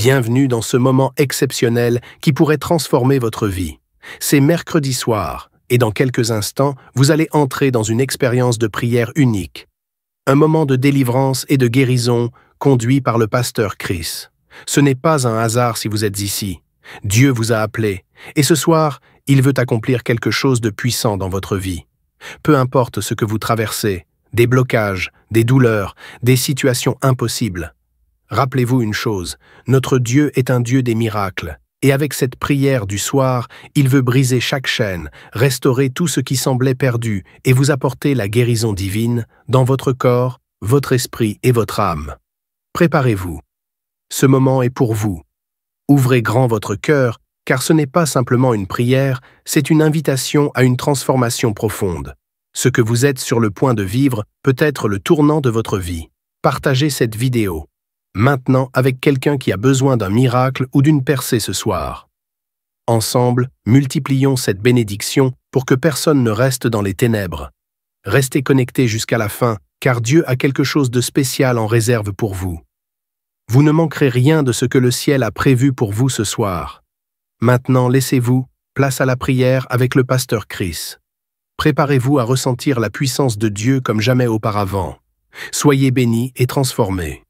Bienvenue dans ce moment exceptionnel qui pourrait transformer votre vie. C'est mercredi soir, et dans quelques instants, vous allez entrer dans une expérience de prière unique. Un moment de délivrance et de guérison conduit par le pasteur Chris. Ce n'est pas un hasard si vous êtes ici. Dieu vous a appelé, et ce soir, il veut accomplir quelque chose de puissant dans votre vie. Peu importe ce que vous traversez, des blocages, des douleurs, des situations impossibles. Rappelez-vous une chose, notre Dieu est un Dieu des miracles, et avec cette prière du soir, il veut briser chaque chaîne, restaurer tout ce qui semblait perdu et vous apporter la guérison divine dans votre corps, votre esprit et votre âme. Préparez-vous. Ce moment est pour vous. Ouvrez grand votre cœur, car ce n'est pas simplement une prière, c'est une invitation à une transformation profonde. Ce que vous êtes sur le point de vivre peut être le tournant de votre vie. Partagez cette vidéo. Maintenant avec quelqu'un qui a besoin d'un miracle ou d'une percée ce soir. Ensemble, multiplions cette bénédiction pour que personne ne reste dans les ténèbres. Restez connectés jusqu'à la fin, car Dieu a quelque chose de spécial en réserve pour vous. Vous ne manquerez rien de ce que le ciel a prévu pour vous ce soir. Maintenant, laissez-vous place à la prière avec le pasteur Chris. Préparez-vous à ressentir la puissance de Dieu comme jamais auparavant. Soyez bénis et transformés.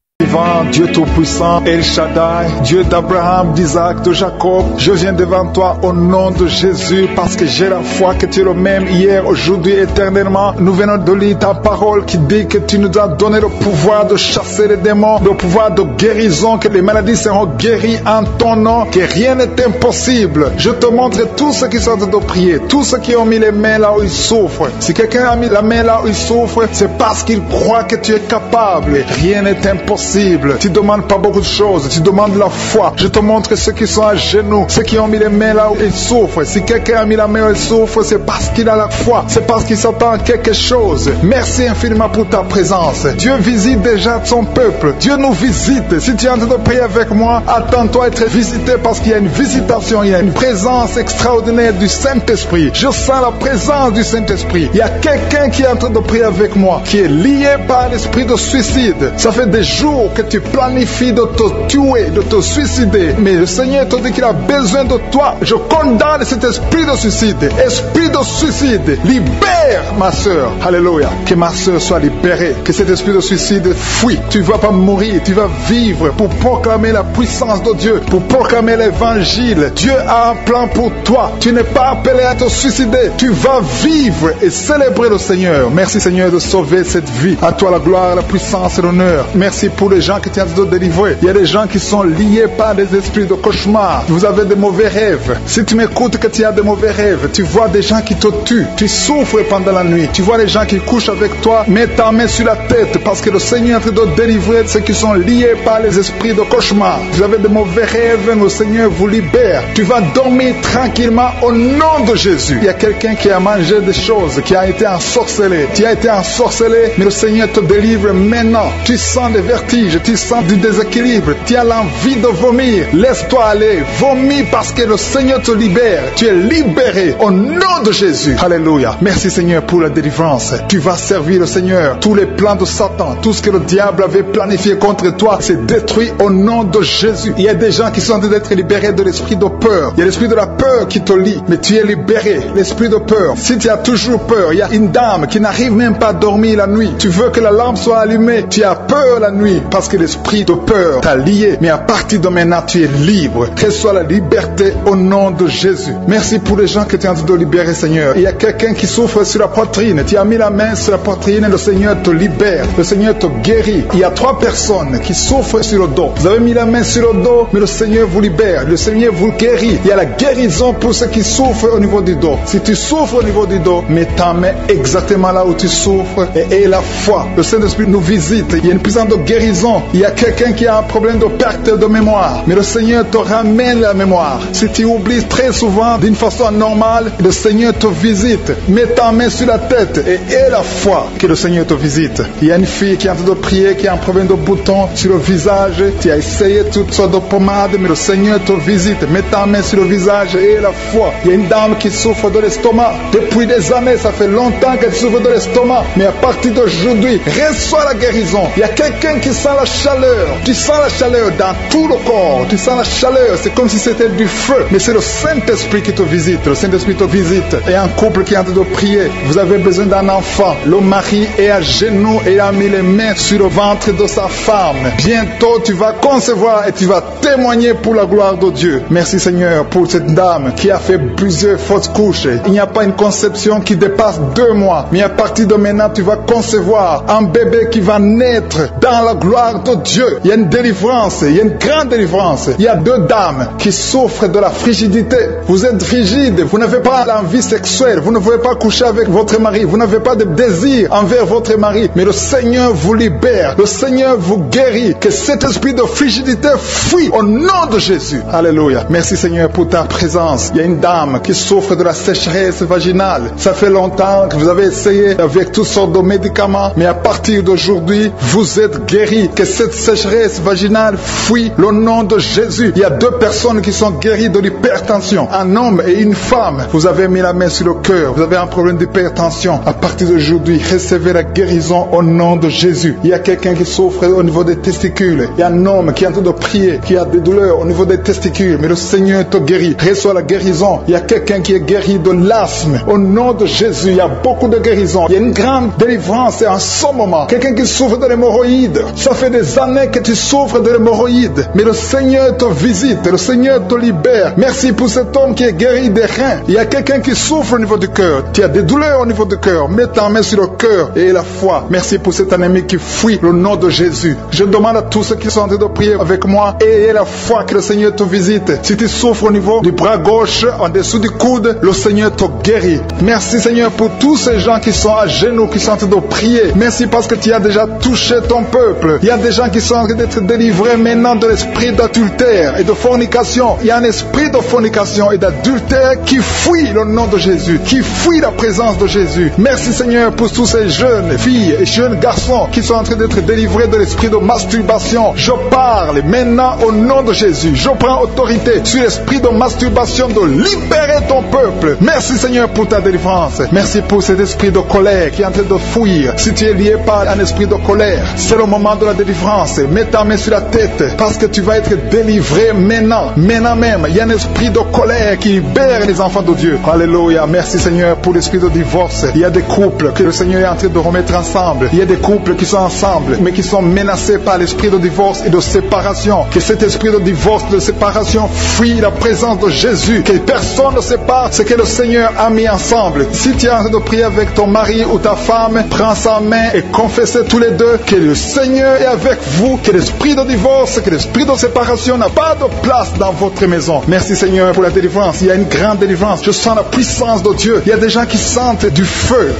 Dieu Tout-Puissant, El Shaddai, Dieu d'Abraham, d'Isaac, de Jacob, je viens devant toi au nom de Jésus parce que j'ai la foi que tu es le même hier, aujourd'hui, éternellement. Nous venons de lire ta parole qui dit que tu nous as donné le pouvoir de chasser les démons, le pouvoir de guérison, que les maladies seront guéries en ton nom, que rien n'est impossible. Je te montre tous ceux qui sont en train de prier, tous ceux qui ont mis les mains là où ils souffrent. Si quelqu'un a mis la main là où il souffre, c'est parce qu'il croit que tu es capable. Rien n'est impossible. Tu ne demandes pas beaucoup de choses, tu demandes la foi. Je te montre ceux qui sont à genoux, ceux qui ont mis les mains là où ils souffrent. Si quelqu'un a mis la main où il souffre, c'est parce qu'il a la foi, c'est parce qu'il s'attend à quelque chose. Merci infiniment pour ta présence. Dieu visite déjà son peuple, Dieu nous visite. Si tu es en train de prier avec moi, attends-toi à être visité parce qu'il y a une visitation, il y a une présence extraordinaire du Saint-Esprit. Je sens la présence du Saint-Esprit. Il y a quelqu'un qui est en train de prier avec moi, qui est lié par l'esprit de suicide. Ça fait des jours que tu planifies de te tuer, de te suicider, mais le Seigneur te dit qu'il a besoin de toi. Je condamne cet esprit de suicide. Esprit de suicide, libère ma soeur. Alléluia. Que ma soeur soit libérée, que cet esprit de suicide fuit. Tu ne vas pas mourir, tu vas vivre pour proclamer la puissance de Dieu, pour proclamer l'évangile. Dieu a un plan pour toi. Tu n'es pas appelé à te suicider. Tu vas vivre et célébrer le Seigneur. Merci Seigneur de sauver cette vie. À toi la gloire, la puissance et l'honneur. Merci pour les gens qui tiennent de délivrer. Il y a des gens qui sont liés par des esprits de cauchemar. Vous avez des mauvais rêves. Si tu m'écoutes que tu as des mauvais rêves, tu vois des gens qui te tuent. Tu souffres pendant la nuit. Tu vois les gens qui couchent avec toi. Mets ta main sur la tête parce que le Seigneur est en train de délivrer ceux qui sont liés par les esprits de cauchemar. Vous avez des mauvais rêves, le Seigneur vous libère. Tu vas dormir tranquillement au nom de Jésus. Il y a quelqu'un qui a mangé des choses, qui a été ensorcelé. Tu as été ensorcelé, mais le Seigneur te délivre maintenant. Tu sens des vertiges, tu sens du déséquilibre, tu as l'envie de vomir. Laisse-toi aller, vomis parce que le Seigneur te libère. Tu es libéré au nom de Jésus. Alléluia. Merci Seigneur pour la délivrance. Tu vas servir le Seigneur. Tous les plans de Satan, tout ce que le diable avait planifié contre toi, c'est détruit au nom de Jésus. Il y a des gens qui sont en train d'être libérés de l'esprit de peur. Il y a l'esprit de la peur qui te lie, mais tu es libéré. L'esprit de peur. Si tu as toujours peur, il y a une dame qui n'arrive même pas à dormir la nuit. Tu veux que la lampe soit allumée. Tu as peur la nuit parce que l'esprit de peur t'a lié. Mais à partir de maintenant, tu es libre. Reçois la liberté au nom de Jésus. Merci pour les gens que tu es en train de libérer, Seigneur. Il y a quelqu'un qui souffre sur la poitrine. Tu as mis la main sur la poitrine et le Seigneur te libère. Le Seigneur te guérit. Il y a 3 personnes qui souffrent sur le dos. Vous avez mis la main sur le dos, mais le Seigneur vous libère. Le Seigneur vous guérit. Il y a la guérison pour ceux qui souffrent au niveau du dos. Si tu souffres au niveau du dos, mets ta main exactement là où tu souffres et aie la foi. Le Saint-Esprit nous visite. Il y a une puissance de guérison. Il y a quelqu'un qui a un problème de perte de mémoire, mais le Seigneur te ramène la mémoire. Si tu oublies très souvent d'une façon normale, le Seigneur te visite. Mets ta main sur la tête et aie la foi que le Seigneur te visite. Il y a une fille qui est en train de prier, qui a un problème de bouton sur le visage. Tu as essayé toutes sortes de pommades, mais le Seigneur te visite. Mets ta main sur le visage et aie la foi. Il y a une dame qui souffre de l'estomac. Depuis des années, ça fait longtemps qu'elle souffre de l'estomac, mais à partir d'aujourd'hui, reçois la guérison. Il y a quelqu'un qui sent la chaleur. Tu sens la chaleur dans tout le corps. Tu sens la chaleur. C'est comme si c'était du feu. Mais c'est le Saint-Esprit qui te visite. Le Saint-Esprit te visite. Et un couple qui est en train de prier. Vous avez besoin d'un enfant. Le mari est à genoux et a mis les mains sur le ventre de sa femme. Bientôt, tu vas concevoir et tu vas témoigner pour la gloire de Dieu. Merci Seigneur pour cette dame qui a fait plusieurs fausses couches. Il n'y a pas une conception qui dépasse 2 mois. Mais à partir de maintenant, tu vas concevoir un bébé qui va naître dans la gloire de Dieu. Il y a une délivrance, il y a une grande délivrance. Il y a 2 dames qui souffrent de la frigidité. Vous êtes frigide, vous n'avez pas l'envie sexuelle, vous ne pouvez pas coucher avec votre mari, vous n'avez pas de désir envers votre mari. Mais le Seigneur vous libère, le Seigneur vous guérit. Que cet esprit de frigidité fuit au nom de Jésus. Alléluia. Merci Seigneur pour ta présence. Il y a une dame qui souffre de la sécheresse vaginale. Ça fait longtemps que vous avez essayé avec toutes sortes de médicaments, mais à partir d'aujourd'hui, vous êtes guéris. Que cette sécheresse vaginale fuit le nom de Jésus. Il y a 2 personnes qui sont guéries de l'hypertension, un homme et une femme. Vous avez mis la main sur le cœur, vous avez un problème d'hypertension. À partir d'aujourd'hui, recevez la guérison au nom de Jésus. Il y a quelqu'un qui souffre au niveau des testicules. Il y a un homme qui est en train de prier, qui a des douleurs au niveau des testicules, mais le Seigneur te guérit. Reçois la guérison. Il y a quelqu'un qui est guéri de l'asthme. Au nom de Jésus, il y a beaucoup de guérisons. Il y a une grande délivrance en ce moment. Quelqu'un qui souffre de l'hémorroïde. Ça fait des années que tu souffres de l'hémorroïde, mais le Seigneur te visite, le Seigneur te libère. Merci pour cet homme qui est guéri des reins. Il y a quelqu'un qui souffre au niveau du cœur. Tu as des douleurs au niveau du cœur. Mets ta main sur le cœur et la foi. Merci pour cet ennemi qui fuit le nom de Jésus. Je demande à tous ceux qui sont en train de prier avec moi, ayez la foi que le Seigneur te visite. Si tu souffres au niveau du bras gauche, en dessous du coude, le Seigneur te guérit. Merci Seigneur pour tous ces gens qui sont à genoux, qui sont en train de prier. Merci parce que tu as déjà touché ton peuple. Il y a des gens qui sont en train d'être délivrés maintenant de l'esprit d'adultère et de fornication. Il y a un esprit de fornication et d'adultère qui fuit le nom de Jésus, qui fuit la présence de Jésus. Merci Seigneur pour tous ces jeunes filles et jeunes garçons qui sont en train d'être délivrés de l'esprit de masturbation. Je parle maintenant au nom de Jésus. Je prends autorité sur l'esprit de masturbation de libérer ton peuple. Merci Seigneur pour ta délivrance. Merci pour cet esprit de colère qui est en train de fuir. Si tu es lié par un esprit de colère, c'est le moment de la délivrance. Mets ta main sur la tête parce que tu vas être délivré maintenant. Maintenant même, il y a un esprit de colère qui libère les enfants de Dieu. Alléluia. Merci Seigneur pour l'esprit de divorce. Il y a des couples que le Seigneur est en train de remettre ensemble. Il y a des couples qui sont ensemble mais qui sont menacés par l'esprit de divorce et de séparation. Que cet esprit de divorce, de séparation fuit la présence de Jésus. Que personne ne sépare ce que le Seigneur a mis ensemble. Si tu es en train de prier avec ton mari ou ta femme, prends sa main et confessez tous les deux que le Seigneur est avec vous, que l'esprit de divorce, que l'esprit de séparation n'a pas de place dans votre maison. Merci Seigneur pour la délivrance. Il y a une grande délivrance. Je sens la puissance de Dieu. Il y a des gens qui sentent du feu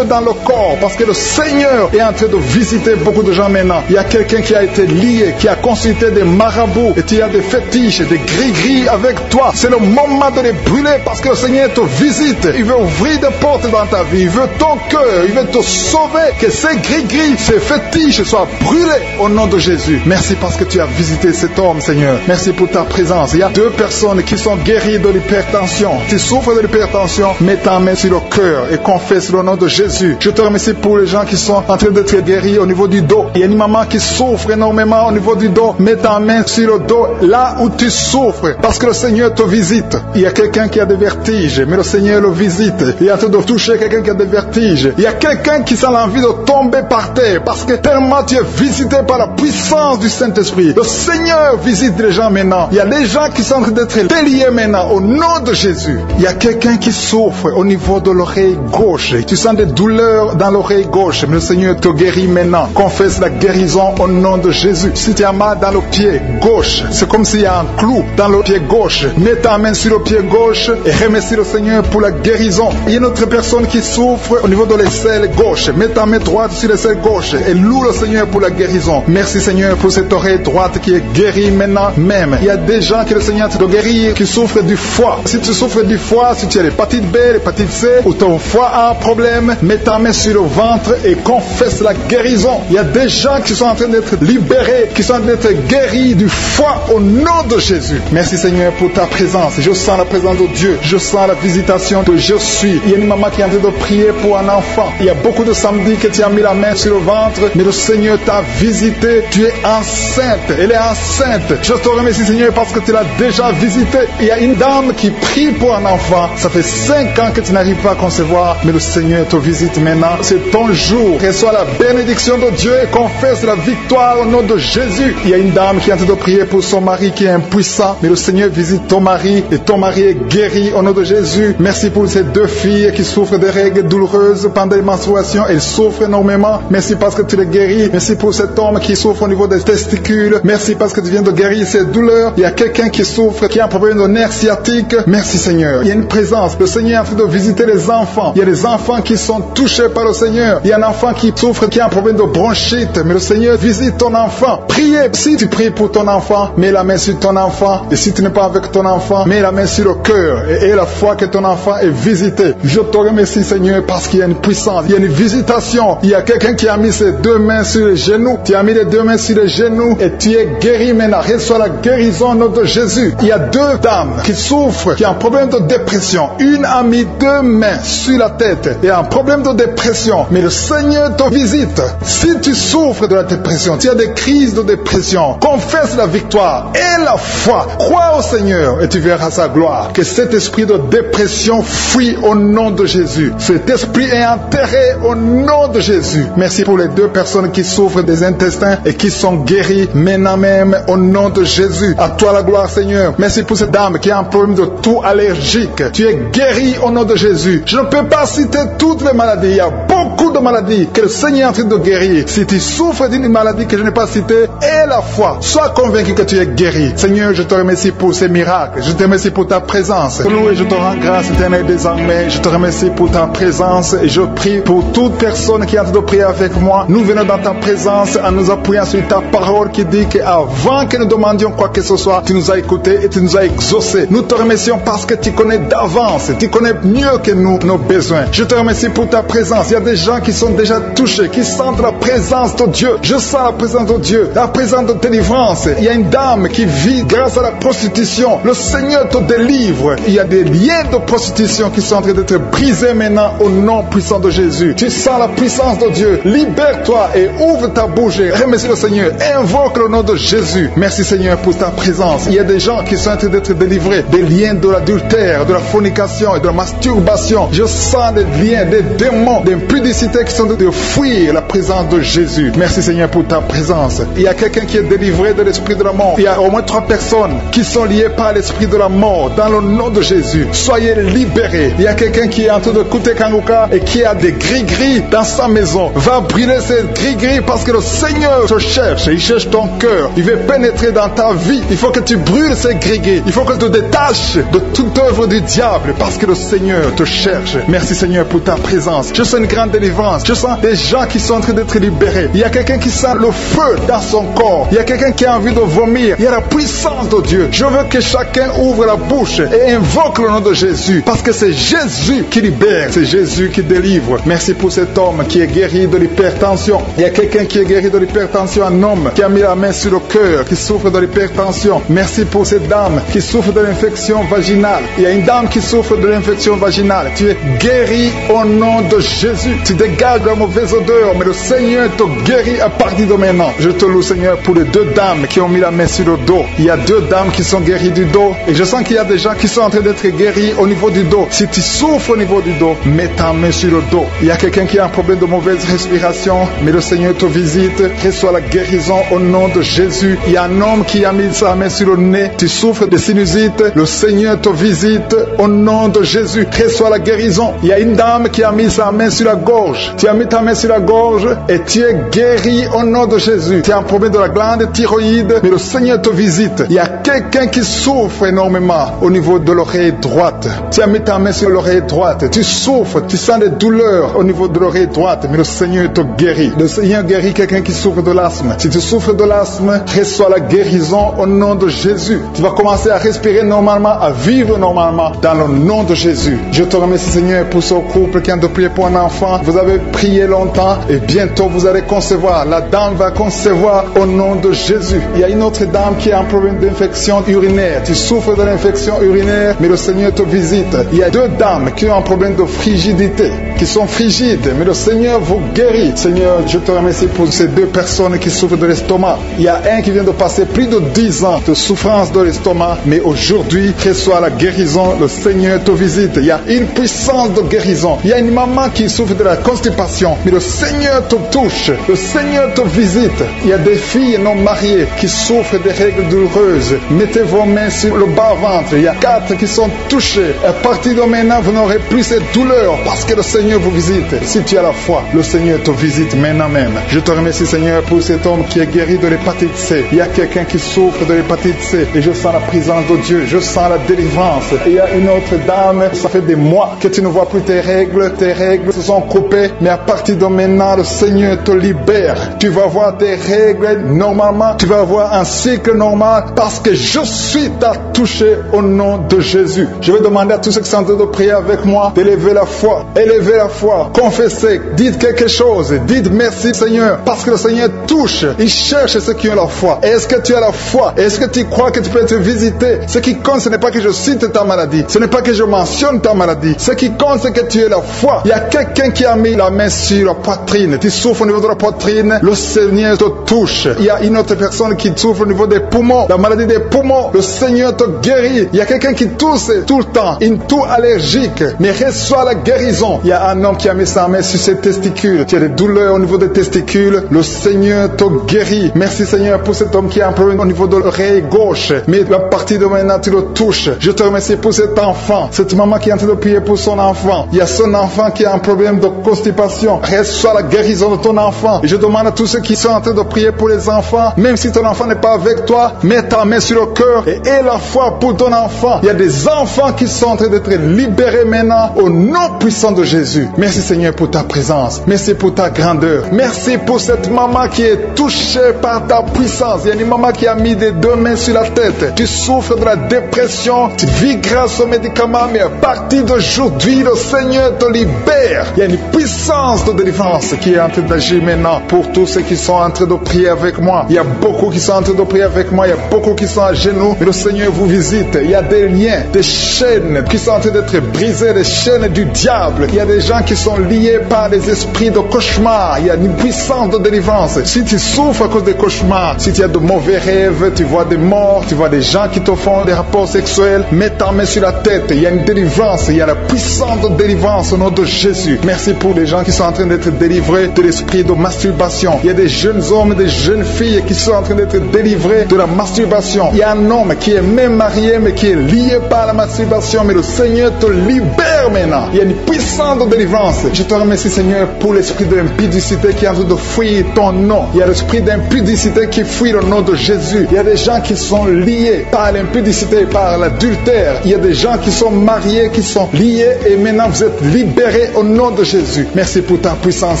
dans le corps parce que le Seigneur est en train de visiter beaucoup de gens maintenant. Il y a quelqu'un qui a été lié, qui a consulté des marabouts et tu as des fétiches, des gris-gris avec toi. C'est le moment de les brûler parce que le Seigneur te visite. Il veut ouvrir des portes dans ta vie. Il veut ton cœur. Il veut te sauver. Que ces gris-gris, ces fétiches soient brûlés au nom de Jésus. Merci parce que tu as visité cet homme, Seigneur. Merci pour ta présence. Il y a 2 personnes qui sont guéries de l'hypertension. Tu souffres de l'hypertension, mets ta main sur le cœur et confesse le nom de Jésus. Je te remercie pour les gens qui sont en train d'être guéris au niveau du dos. Il y a une maman qui souffre énormément au niveau du dos. Mets ta main sur le dos là où tu souffres parce que le Seigneur te visite. Il y a quelqu'un qui a des vertiges, mais le Seigneur le visite. Il est en train de toucher quelqu'un qui a des vertiges. Il y a quelqu'un qui sent l'envie de tomber par terre parce que tellement tu es visité par la puissance du Saint-Esprit. Le Seigneur visite les gens maintenant. Il y a des gens qui sont en train d'être déliés maintenant au nom de Jésus. Il y a quelqu'un qui souffre au niveau de l'oreille gauche. Tu sens des douleurs dans l'oreille gauche, mais le Seigneur te guérit maintenant. Confesse la guérison au nom de Jésus. Si tu as mal dans le pied gauche, c'est comme s'il y a un clou dans le pied gauche. Mets ta main sur le pied gauche et remercie le Seigneur pour la guérison. Il y a une autre personne qui souffre au niveau de l'aisselle gauche. Mets ta main droite sur l'aisselle gauche et loue le Seigneur pour la guérison. Merci Seigneur pour cette oreille droite qui est guérie maintenant même. Il y a des gens que le Seigneur te guérit qui souffrent du foie. Si tu souffres du foie, si tu as l'hépatite B, l'hépatite C ou ton foie a un problème, mets ta main sur le ventre et confesse la guérison. Il y a des gens qui sont en train d'être libérés, qui sont en train d'être guéris du foie au nom de Jésus. Merci Seigneur pour ta présence. Je sens la présence de Dieu. Je sens la visitation que je suis. Il y a une maman qui est en train de prier pour un enfant. Il y a beaucoup de samedis que tu as mis la main sur le ventre, mais le Seigneur t'a visité. Tu es enceinte. Elle est enceinte. Je te remercie, Seigneur, parce que tu l'as déjà visité. Il y a une dame qui prie pour un enfant. Ça fait 5 ans que tu n'arrives pas à concevoir, mais le Seigneur te visite maintenant. C'est ton jour. Reçois la bénédiction de Dieu et confesse la victoire au nom de Jésus. Il y a une dame qui est en train de prier pour son mari qui est impuissant, mais le Seigneur visite ton mari et ton mari est guéri au nom de Jésus. Merci pour ces 2 filles qui souffrent de règles douloureuses pendant les menstruations. Elles souffrent énormément. Merci parce que tu les guéris. Merci pour cet homme qui souffre au niveau des testicules. Merci parce que tu viens de guérir ces douleurs. Il y a quelqu'un qui souffre, qui a un problème de nerf sciatique. Merci Seigneur. Il y a une présence. Le Seigneur est en train de visiter les enfants. Il y a des enfants qui sont touchés par le Seigneur. Il y a un enfant qui souffre, qui a un problème de bronchite. Mais le Seigneur visite ton enfant. Priez. Si tu pries pour ton enfant, mets la main sur ton enfant. Et si tu n'es pas avec ton enfant, mets la main sur le cœur. Et aie la foi que ton enfant est visité. Je te remercie Seigneur parce qu'il y a une puissance. Il y a une visitation. Il y a quelqu'un qui a mis ses 2 mains sur les genoux. Tu as mis les 2 mains sur les genoux et tu es guéri maintenant. Reçois la guérison au nom de Jésus. Il y a 2 dames qui souffrent, qui ont un problème de dépression. Une a mis 2 mains sur la tête et a un problème de dépression. Mais le Seigneur te visite. Si tu souffres de la dépression, tu as des crises de dépression, confesse la victoire et la foi. Crois au Seigneur et tu verras sa gloire. Que cet esprit de dépression fuit au nom de Jésus. Cet esprit est enterré au nom de Jésus. Merci pour les 2 personnes qui souffrent des intestins et qui sont guéries maintenant même au nom de Jésus. À toi la gloire Seigneur. Merci pour cette dame qui a un problème de toux allergique. Tu es guéri au nom de Jésus. Je ne peux pas citer toutes les maladies. Il y a beaucoup de maladies que le Seigneur est en train de guérir. Si tu souffres d'une maladie que je n'ai pas citée, aie la foi. Sois convaincu que tu es guéri. Seigneur, je te remercie pour ces miracles. Je te remercie pour ta présence. Loué, je te rends grâce éternelle désormais. Je te remercie pour ta présence et je prie pour toute personne qui est en train de prier avec moi. Nous venons dans ta présence en nous appuyant sur ta parole qui dit qu'avant que nous demandions quoi que ce soit, tu nous as écoutés et tu nous as exaucés. Nous te remercions parce que tu connais d'avance. Tu connais mieux que nous nos besoins. Je te remercie pour ta présence. Il y a des gens qui sont déjà touchés, qui sentent la présence de Dieu. Je sens la présence de Dieu, la présence de délivrance. Il y a une dame qui vit grâce à la prostitution. Le Seigneur te délivre. Il y a des liens de prostitution qui sont en train d'être brisés maintenant au nom puissant de Jésus. Tu sens la puissance de Dieu. Libère-toi et ouvre ta bouche. Remercie le Seigneur. Invoque le nom de Jésus. Merci Seigneur pour ta présence. Il y a des gens qui sont en train d'être délivrés des liens de l'adultère, de la fornication et de la masturbation. Je sens des liens, des démons, d'impudicité qui sont en train de fuir la présence de Jésus. Merci Seigneur pour ta présence. Il y a quelqu'un qui est délivré de l'esprit de la mort. Il y a au moins 3 personnes qui sont liées par l'esprit de la mort. Dans le nom de Jésus, soyez libérés. Il y a quelqu'un qui est en train de écouter Kanguka et qui a des gris-gris dans sa maison. Va brûler ces gris-gris parce que le Seigneur te cherche. Il cherche ton cœur. Il veut pénétrer dans ta vie. Il faut que tu brûles ces gris-gris. Il faut que tu te détaches de toute œuvre du diable parce que le Seigneur te cherche. Merci Seigneur pour ta présence. Je sens une grande délivrance. Je sens des gens qui sont en train d'être libérés. Il y a quelqu'un qui sent le feu dans son corps. Il y a quelqu'un qui a envie de vomir. Il y a la puissance de Dieu. Je veux que chacun ouvre la bouche et invoque le nom de Jésus parce que c'est Jésus qui libère. C'est Jésus qui délivre. Merci pour cet homme qui est guéri de l'hypertension. Il y a quelqu'un qui est guéri de l'hypertension, un homme qui a mis la main sur le cœur, qui souffre de l'hypertension. Merci pour cette dame qui souffre de l'infection vaginale. Il y a une dame qui souffre de l'infection vaginale. Tu es guéri au nom de Jésus. Tu dégages la mauvaise odeur, mais le Seigneur te guérit à partir de maintenant. Je te loue Seigneur pour les 2 dames qui ont mis la main sur le dos. Il y a 2 dames qui sont guéries du dos et je sens qu'il y a des gens qui sont en train d'être guéris au niveau du dos. Si tu souffres au niveau du dos, mets ta main sur le dos. Il y a quelqu'un qui a un problème de mauvaise respiration, mais le Seigneur te visite. Reçois la guérison au nom de Jésus. Il y a un homme qui a mis sa main sur le nez. Tu souffres de sinusite. Le Seigneur te visite au nom de Jésus. Reçois la guérison. Il y a une dame qui a mis sa main sur la gorge. Tu as mis ta main sur la gorge et tu es guéri au nom de Jésus. Tu as un problème de la glande thyroïde, mais le Seigneur te visite. Il y a quelqu'un qui souffre énormément au niveau de l'oreille droite. Tu as mis ta main sur l'oreille droite. Tu souffres, tu sens des douleurs au niveau de l'oreille droite, mais le Seigneur te guérit. Le Seigneur guérit quelqu'un qui souffre de l'asthme. Si tu souffres de l'asthme, reçois la guérison au nom de Jésus. Tu vas commencer à respirer normalement, à vivre normalement dans le nom de Jésus. Je te remercie Seigneur pour ce couple qui a de prier pour un enfant. Vous Vous avez prié longtemps et bientôt vous allez concevoir. La dame va concevoir au nom de Jésus. Il y a une autre dame qui a un problème d'infection urinaire. Tu souffres de l'infection urinaire, mais le Seigneur te visite. Il y a deux dames qui ont un problème de frigidité, qui sont frigides, mais le Seigneur vous guérit. Seigneur, je te remercie pour ces deux personnes qui souffrent de l'estomac. Il y a un qui vient de passer plus de 10 ans de souffrance de l'estomac, mais aujourd'hui, reçoit la guérison. Le Seigneur te visite. Il y a une puissance de guérison. Il y a une maman qui souffre de la constipation, mais le Seigneur te touche. Le Seigneur te visite. Il y a des filles non mariées qui souffrent des règles douloureuses. Mettez vos mains sur le bas-ventre. Il y a 4 qui sont touchés. À partir de maintenant, vous n'aurez plus cette douleur parce que le Seigneur vous visite. Si tu as la foi, le Seigneur te visite maintenant même. Je te remercie, Seigneur, pour cet homme qui est guéri de l'hépatite C. Il y a quelqu'un qui souffre de l'hépatite C et je sens la présence de Dieu. Je sens la délivrance. Et il y a une autre dame, ça fait des mois que tu ne vois plus tes règles se sont coupées, mais à partir de maintenant, le Seigneur te libère. Tu vas voir tes règles normalement, tu vas avoir un cycle normal parce que je suis touché au nom de Jésus. Je vais demander à tous ceux qui sont en train de prier avec moi d'élever la foi. Élevez la foi, confessez, dites quelque chose, dites merci Seigneur, parce que le Seigneur touche, il cherche ceux qui ont la foi. Est-ce que tu as la foi? Est-ce que tu crois que tu peux être visité? Ce qui compte, ce n'est pas que je cite ta maladie, ce n'est pas que je mentionne ta maladie, ce qui compte, c'est que tu aies la foi. Il y a quelqu'un qui a mis la main sur la poitrine, tu souffres au niveau de la poitrine, le Seigneur te touche. Il y a une autre personne qui souffre au niveau des poumons, la maladie des poumons, le Seigneur te guérit. Il y a quelqu'un qui tousse tout le temps, une toux allergique, mais reçoit la guérison. Il y a un homme qui a mis sa main sur ses testicules, tu as des douleurs au niveau des testicules, le Seigneur te guérit. Merci Seigneur pour cet homme qui a un problème au niveau de l'oreille gauche, mais à partir de maintenant tu le touches. Je te remercie pour cet enfant, cette maman qui est en train de prier pour son enfant. Il y a son enfant qui a un problème de constipation, reçoit la guérison de ton enfant. Et je demande à tous ceux qui sont en train de prier pour les enfants, même si ton enfant n'est pas avec toi, mets ta main sur le cœur et aie la foi pour ton enfant. Il y a des enfants qui sont en train d'être libérés maintenant au nom puissant de Jésus. Merci Seigneur pour ta présence, merci pour ta grandeur, merci pour cette maman qui est touchée par ta puissance. Il y a une maman qui a mis des deux mains sur la tête, tu souffres de la dépression, tu vis grâce aux médicaments, mais à partir d'aujourd'hui le Seigneur te libère. Il y a une puissance de délivrance qui est en train d'agir maintenant pour tous ceux qui sont en train de prier avec moi. Il y a beaucoup qui sont en train de prier avec moi, il y a beaucoup qui sont à genoux, mais le Seigneur vous visite. Il y a des liens, des chaînes qui sont en train d'être brisées, des chaînes du diable. Il y a des gens qui sont liés par des esprits de cauchemar. Il y a une puissance de délivrance. Si tu souffres à cause des cauchemars, si tu as de mauvais rêves, tu vois des morts, tu vois des gens qui te font des rapports sexuels, mets ta main sur la tête. Il y a une délivrance, il y a la puissance de délivrance au nom de Jésus. Merci pour les gens qui sont en train d'être délivrés de l'esprit de masturbation. Il y a des jeunes hommes, des jeunes filles qui sont en train d'être délivrés de la masturbation. Il y a un homme qui est même marié mais qui est lié par la masturbation, mais le Seigneur te libère maintenant. Il y a une puissance de délivrance. Je te remercie Seigneur pour l'esprit d'impudicité qui est en train de fuir ton nom. Il y a l'esprit d'impudicité qui fuit le nom de Jésus. Il y a des gens qui sont liés par l'impudicité, par l'adultère. Il y a des gens qui sont mariés, qui sont liés et maintenant vous êtes libérés au nom de Jésus. Merci pour ta puissance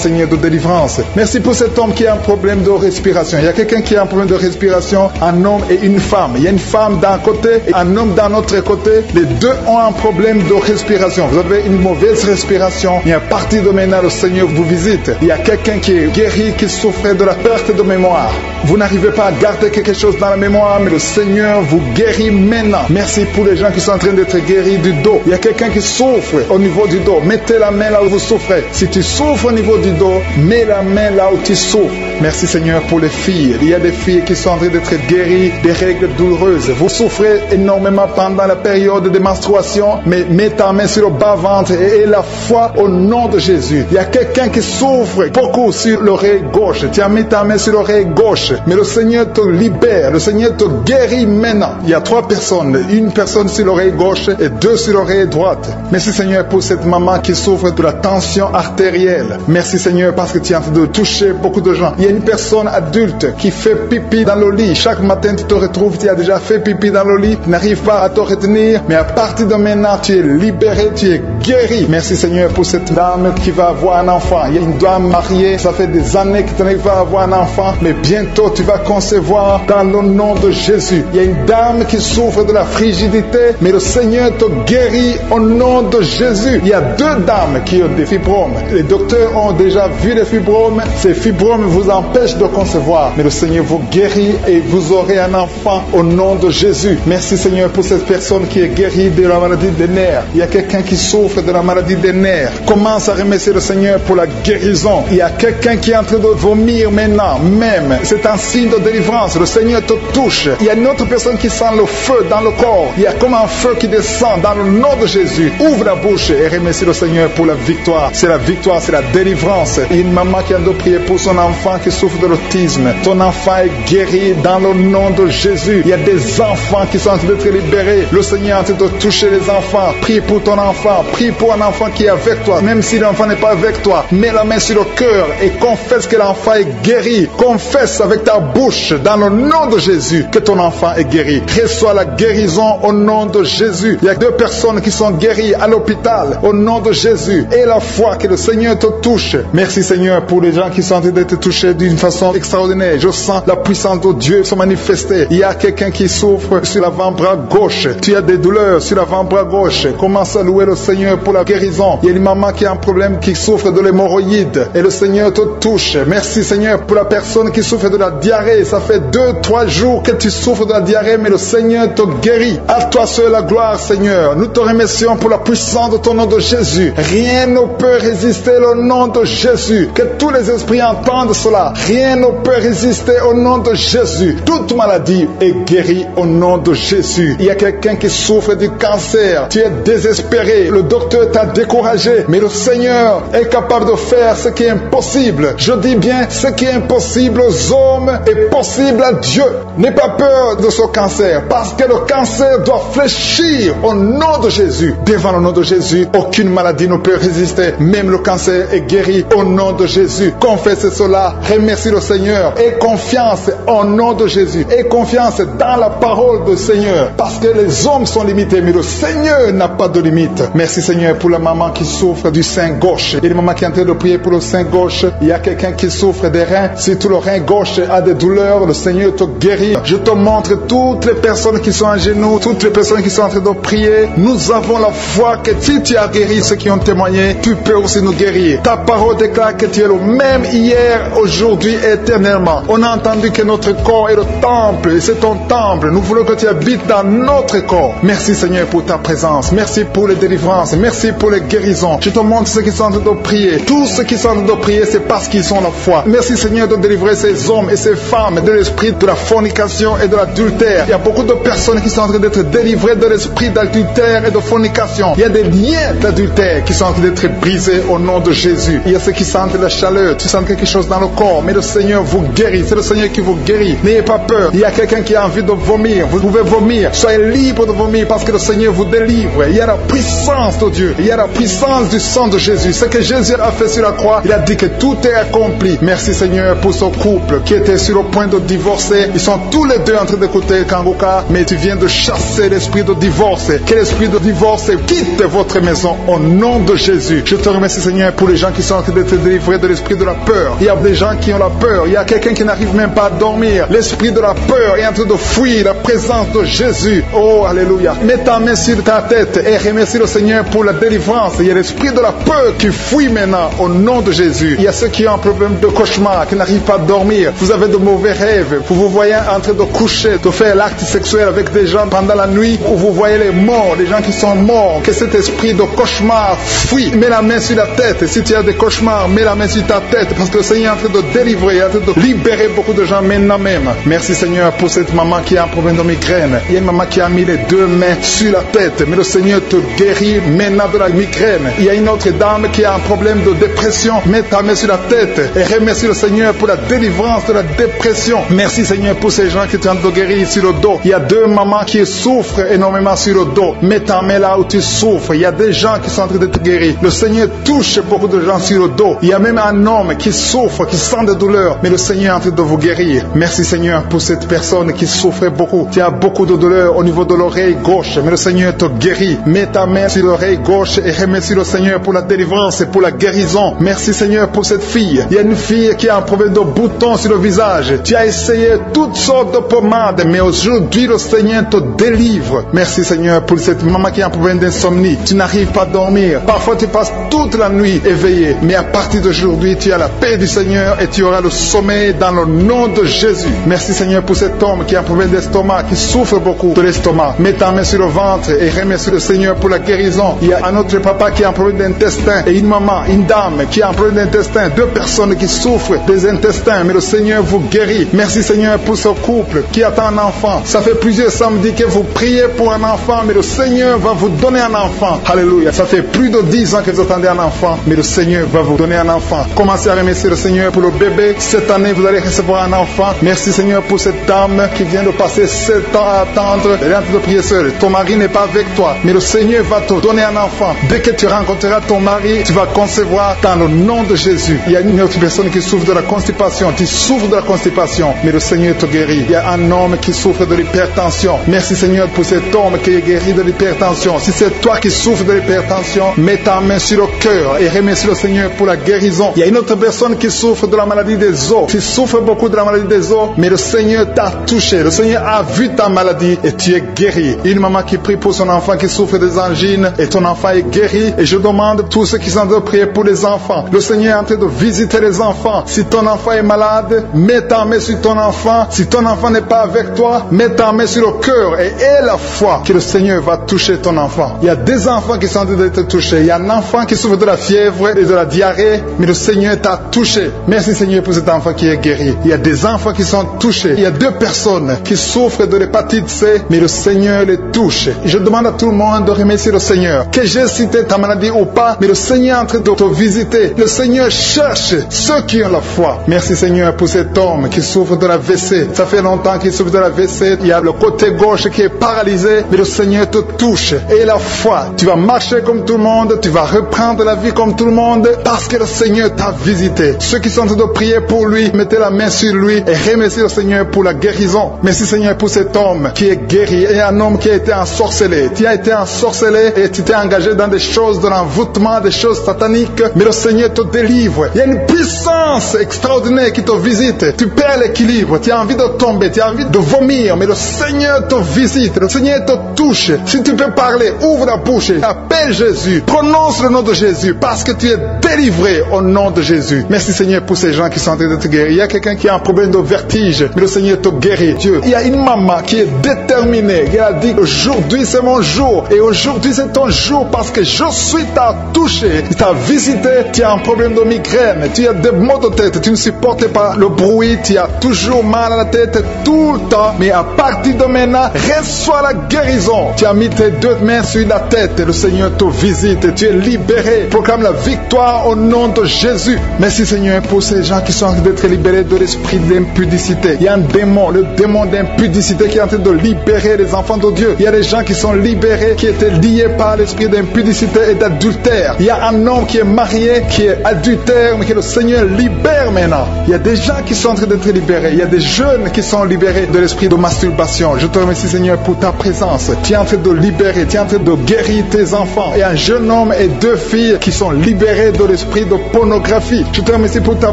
Seigneur de délivrance. Merci pour cet homme qui a un problème de respiration. Il y a quelqu'un qui a un problème de respiration, un homme et une femme. Il y a une femme d'un côté et un homme d'un autre côté. Les deux ont un problème de respiration. Vous avez une mauvaise respiration. Et à partir de maintenant, le Seigneur vous visite. Il y a quelqu'un qui est guéri, qui souffrait de la perte de mémoire. Vous n'arrivez pas à garder quelque chose dans la mémoire, mais le Seigneur vous guérit maintenant. Merci pour les gens qui sont en train d'être guéris du dos. Il y a quelqu'un qui souffre au niveau du dos. Mettez la main là où vous souffrez. Si tu souffres au niveau du dos, mets la main là où tu souffres. Merci Seigneur pour les filles. Il y a des filles qui sont en train d'être guéries des règles douloureuses. Vous souffrez énormément pendant la période de menstruation, mais mets ta main sur le bas-ventre et aie la foi au nom de Jésus. Il y a quelqu'un qui souffre beaucoup sur l'oreille gauche. Tu as mis ta main sur l'oreille gauche, mais le Seigneur te libère. Le Seigneur te guérit maintenant. Il y a 3 personnes. Une personne sur l'oreille gauche et 2 sur l'oreille droite. Merci Seigneur pour cette maman qui souffre de la tension artérielle. Merci Seigneur parce que tu es en train de toucher beaucoup de gens. Il y a une personne adulte qui fait pipi dans le lit. Chaque matin tu te retrouves, tu as déjà fait pipi dans le lit, tu n'arrives pas à te retenir, mais à partir de maintenant tu es libéré, tu es guéris. Merci Seigneur pour cette dame qui va avoir un enfant. Il y a une dame mariée, ça fait des années que tu n'arrives pas à avoir un enfant, mais bientôt tu vas concevoir dans le nom de Jésus. Il y a une dame qui souffre de la frigidité, mais le Seigneur te guérit au nom de Jésus. Il y a 2 dames qui ont des fibromes. Les docteurs ont déjà vu les fibromes. Ces fibromes vous empêchent de concevoir, mais le Seigneur vous guérit et vous aurez un enfant au nom de Jésus. Merci Seigneur pour cette personne qui est guérie de la maladie des nerfs. Il y a quelqu'un qui souffre de la maladie des nerfs. Commence à remercier le Seigneur pour la guérison. Il y a quelqu'un qui est en train de vomir maintenant, même. C'est un signe de délivrance. Le Seigneur te touche. Il y a une autre personne qui sent le feu dans le corps. Il y a comme un feu qui descend dans le nom de Jésus. Ouvre la bouche et remercie le Seigneur pour la victoire. C'est la victoire, c'est la délivrance. Il y a une maman qui a de prier pour son enfant qui souffre de l'autisme. Ton enfant est guéri dans le nom de Jésus. Il y a des enfants qui sont en train d'être libérés. Le Seigneur est en train de toucher les enfants. Prie pour ton enfant. Prie pour un enfant qui est avec toi. Même si l'enfant n'est pas avec toi, mets la main sur le cœur et confesse que l'enfant est guéri. Confesse avec ta bouche dans le nom de Jésus que ton enfant est guéri. Reçois la guérison au nom de Jésus. Il y a 2 personnes qui sont guéries à l'hôpital au nom de Jésus. Et la foi que le Seigneur te touche. Merci Seigneur pour les gens qui sont en train d'être touchés d'une façon extraordinaire. Je sens la puissance de Dieu se manifester. Il y a quelqu'un qui souffre sur l'avant-bras gauche. Tu as des douleurs sur l'avant-bras gauche. Commence à louer le Seigneur pour la guérison. Il y a une maman qui a un problème, qui souffre de l'hémorroïde. Et le Seigneur te touche. Merci Seigneur pour la personne qui souffre de la diarrhée. Ça fait 2-3 jours que tu souffres de la diarrhée, mais le Seigneur te guérit. À toi seul la gloire Seigneur. Nous te remercions pour la puissance de ton nom de Jésus. Rien ne peut résister au nom de Jésus. Que tous les esprits entendent cela. Rien ne peut résister au nom de Jésus. Toute maladie est guérie au nom de Jésus. Il y a quelqu'un qui souffre du cancer. Tu es désespéré. Le docteur t'a découragé. Mais le Seigneur est capable de faire ce qui est impossible. Je dis bien, ce qui est impossible aux hommes est possible à Dieu. N'aie pas peur de ce cancer, parce que le cancer doit fléchir au nom de Jésus. Devant le nom de Jésus, aucune maladie ne peut résister. Même le cancer est guéri au nom de Jésus. Confesse cela, remercie le Seigneur. Aie confiance au nom de Jésus. Aie confiance dans la parole du Seigneur, parce que les hommes sont limités, mais le Seigneur n'a pas de limite. Merci Seigneur pour la maman qui souffre du sein gauche. Il y a une maman qui est en train de prier pour le sein gauche. Il y a quelqu'un qui souffre des reins. Si tout le rein gauche a des douleurs, le Seigneur te guérit. Je te montre toutes les personnes qui sont à genoux, toutes les personnes qui sont en train de prier. Nous avons la foi que si tu as guéri ceux qui ont témoigné, tu peux aussi nous guérir. Ta parole déclare que tu es le même hier, aujourd'hui, éternellement. On a entendu que notre corps est le temple, et c'est ton temple. Nous voulons que tu habites dans notre corps. Merci Seigneur pour ta présence. Merci pour les délivrances. Merci pour les guérisons. Je te montre ceux qui sont en train de prier. Tous ceux qui sont en train de prier, c'est parce qu'ils ont la foi. Merci Seigneur de délivrer ces hommes et ces femmes de l'esprit de la fornication et de l'adultère. Il y a beaucoup de personnes qui sont en train d'être délivrées de l'esprit d'adultère et de fornication. Il y a des liens d'adultère qui sont en train d'être brisés au nom de Jésus. Il y a ceux qui sentent la chaleur, tu sens quelque chose dans le corps, mais le Seigneur vous guérit. C'est le Seigneur qui vous guérit. N'ayez pas peur. Il y a quelqu'un qui a envie de vomir. Vous pouvez vomir. Soyez libre de vomir parce que le Seigneur vous délivre. Il y a la puissance de Dieu. Il y a la puissance du sang de Jésus. Ce que Jésus a fait sur la croix, il a dit que tout est accompli. Merci Seigneur pour ce couple qui était sur le point de divorcer. Ils sont tous les deux en train d'écouter Kangoka, mais tu viens de chasser l'esprit de divorce. Que l'esprit de divorce quitte votre maison au nom de Jésus. Je te remercie Seigneur pour les gens qui sont en train d'être délivrés de l'esprit de la peur. Il y a des gens qui ont la peur. Il y a quelqu'un qui n'arrive même pas à dormir. L'esprit de la peur est en train de fuir la présence de Jésus. Oh, alléluia. Mets ta main sur ta tête et remercie le Seigneur pour la délivrance. Il y a l'esprit de la peur qui fuit maintenant au nom de Jésus. Il y a ceux qui ont un problème de cauchemar, qui n'arrivent pas à dormir. Vous avez de mauvais rêves. Vous vous voyez en train de coucher, de faire l'acte sexuel avec des gens pendant la nuit, où vous voyez les morts, les gens qui sont morts. Que cet esprit de cauchemar fuit. Mets la main sur la tête. Si tu as des cauchemars, mets la main sur ta tête, parce que le Seigneur est en train de délivrer, est en train de libérer beaucoup de gens maintenant même. Merci Seigneur pour cette maman qui a un problème de migraine. Il y a une maman qui a mis les deux mains sur la tête, mais le Seigneur te guérit maintenant de la migraine. Il y a une autre dame qui a un problème de dépression. Mets ta main sur la tête et remercie le Seigneur pour la délivrance de la dépression. Merci Seigneur pour ces gens qui sont en train de guérir sur le dos. Il y a 2 mamans qui souffrent énormément sur le dos. Mets ta main là où tu souffres. Il y a des gens qui sont en train de te guérir. Le Seigneur touche beaucoup de gens sur le dos. Il y a même un homme qui souffre, qui sent des douleurs, mais le Seigneur est en train de vous guérir. Merci Seigneur pour cette personne qui souffre beaucoup. Tu as beaucoup de douleurs au niveau de l'oreille gauche, mais le Seigneur te guérit. Mets ta main sur l'oreille gauche et remercie le Seigneur pour la délivrance et pour la guérison. Merci Seigneur pour cette fille. Il y a une fille qui a un problème de boutons sur le visage. Tu as essayé toutes sortes de pommades, mais aujourd'hui le Seigneur te délivre. Merci Seigneur pour cette maman qui a un problème d'insomnie. Tu n'arrives pas à dormir. Parfois tu passes toute la nuit éveillé, mais à partir d'aujourd'hui tu as la paix du Seigneur et tu auras le sommeil dans le nom de Jésus. Merci Seigneur pour cet homme qui a un problème d'estomac, qui souffre beaucoup de l'estomac. Mets ta main sur le ventre et remercie le Seigneur pour la guérison. Il y a un autre papa qui a un problème d'intestin et une maman, une dame qui a un problème d'intestin. 2 personnes qui souffrent des intestins, mais le Seigneur vous guérit. Merci Seigneur pour ce couple qui attend un enfant. Ça fait plusieurs samedis que vous priez pour un enfant, mais le Seigneur va vous donner un enfant. Alléluia. Ça fait plus de 10 ans que vous attendez un enfant, mais le Seigneur va vous donner un enfant. Commencez à remercier le Seigneur pour le bébé. Cette année, vous allez recevoir un enfant. Merci Seigneur pour cette dame qui vient de passer 7 ans à attendre. Elle est en train de prier seule. Ton mari n'est pas avec toi, mais le Seigneur va te donner un enfant. Dès que tu rencontreras ton mari, tu vas concevoir dans le nom de Jésus. Il y a une autre personne qui souffre de la constipation. Tu souffres de la constipation, mais le Seigneur te guérit. Il y a un homme qui souffre de l'hypertension. Merci Seigneur pour cet homme qui est guéri de l'hypertension. Si c'est toi qui souffres de l'hypertension, mets ta main sur le cœur et remercie le Seigneur pour la guérison. Il y a une autre personne qui souffre de la maladie des os. Tu souffres beaucoup de la maladie des os, mais le Seigneur t'a touché. Le Seigneur a vu ta maladie et tu es guéri. Une maman qui prie pour son enfant qui souffre des angines et ton enfant est guéri. Et je demande à tous ceux qui sont en train de prier pour les enfants. Le Seigneur est en train de visiter les enfants. Si ton enfant est malade, mets ta main sur ton enfant. Si ton enfant n'est pas avec toi, mets ta main sur le cœur et aie la foi que le Seigneur va toucher ton enfant. Il y a des enfants qui sont en train d'être touchés. Il y a un enfant qui souffre de la fièvre et de la diarrhée, mais le Seigneur t'a touché. Merci Seigneur pour cet enfant qui est guéri. Il y a des enfants qui sont touchés. Il y a 2 personnes qui souffrent de l'hépatite C, mais le Seigneur les touche. Je demande à tout le monde de remercier le Seigneur. Que j'ai cité ta maladie ou pas, mais le Seigneur est en train de te visiter. Le Seigneur cherche ceux qui ont la foi. Merci Seigneur pour cet homme qui souffre de la WC. Ça fait longtemps qu'il souffre de la WC. Il y a le côté gauche qui est paralysé, mais le Seigneur te touche. Et la foi, tu vas marcher comme tout le monde, tu vas reprendre la vie comme tout le monde, parce que le Seigneur t'a visité. Ceux qui sont en train de prier pour lui, mettez la main sur lui et remerciez le Seigneur pour la guérison. Merci Seigneur pour cet homme qui est guéri et un homme qui a été ensorcelé. Tu as été ensorcelé et tu t'es engagé dans des choses de l'envoûtement, des choses sataniques, mais le Seigneur te délivre. Il y a une puissance extraordinaire qui te visite. Tu perds l'équilibre, tu as envie de tomber, tu as envie de vomir, mais le Seigneur te visite, le Seigneur te touche. Si tu peux parler, ouvre la bouche et appelle Jésus. Prononce le nom de Jésus parce que tu es délivré au nom de Jésus. Merci Seigneur pour ces gens qui sont en train de te guérir. Il y a quelqu'un qui a un problème de vertige, mais le Seigneur te guérit. Dieu. Il y a une maman qui est déterminée. Elle a dit aujourd'hui c'est mon jour et aujourd'hui c'est ton jour parce que je suis t'a touché, t'a visité. Tu as un problème de migraine, tu as des maux de tête, tu ne supportes pas le bruit, tu as toujours mal à la tête tout le temps, mais à partir de maintenant, reçois la guérison. Tu as mis tes 2 mains sur la tête et le Seigneur te visite, tu es libéré. Proclame la victoire au nom de Jésus. Merci Seigneur pour ces gens qui sont en train d'être libérés de l'esprit d'impudicité. Il y a un démon, le démon d'impudicité qui est en train de libérer les enfants de Dieu. Il y a des gens qui sont libérés, qui étaient liés par l'esprit d'impudicité et d'adultère. Il y a un homme qui est marié, qui est adultère, mais que le Seigneur libère maintenant. Il y a des gens qui sont en train d'être libérés. Il y a des jeunes qui sont libérés de l'esprit de masturbation. Je te remercie Seigneur pour ta présence. Tu es en train de libérer, tu es en train de guérir tes enfants. Et un jeune homme et 2 filles qui sont libérés de l'esprit de pornographie. Je te remercie pour ta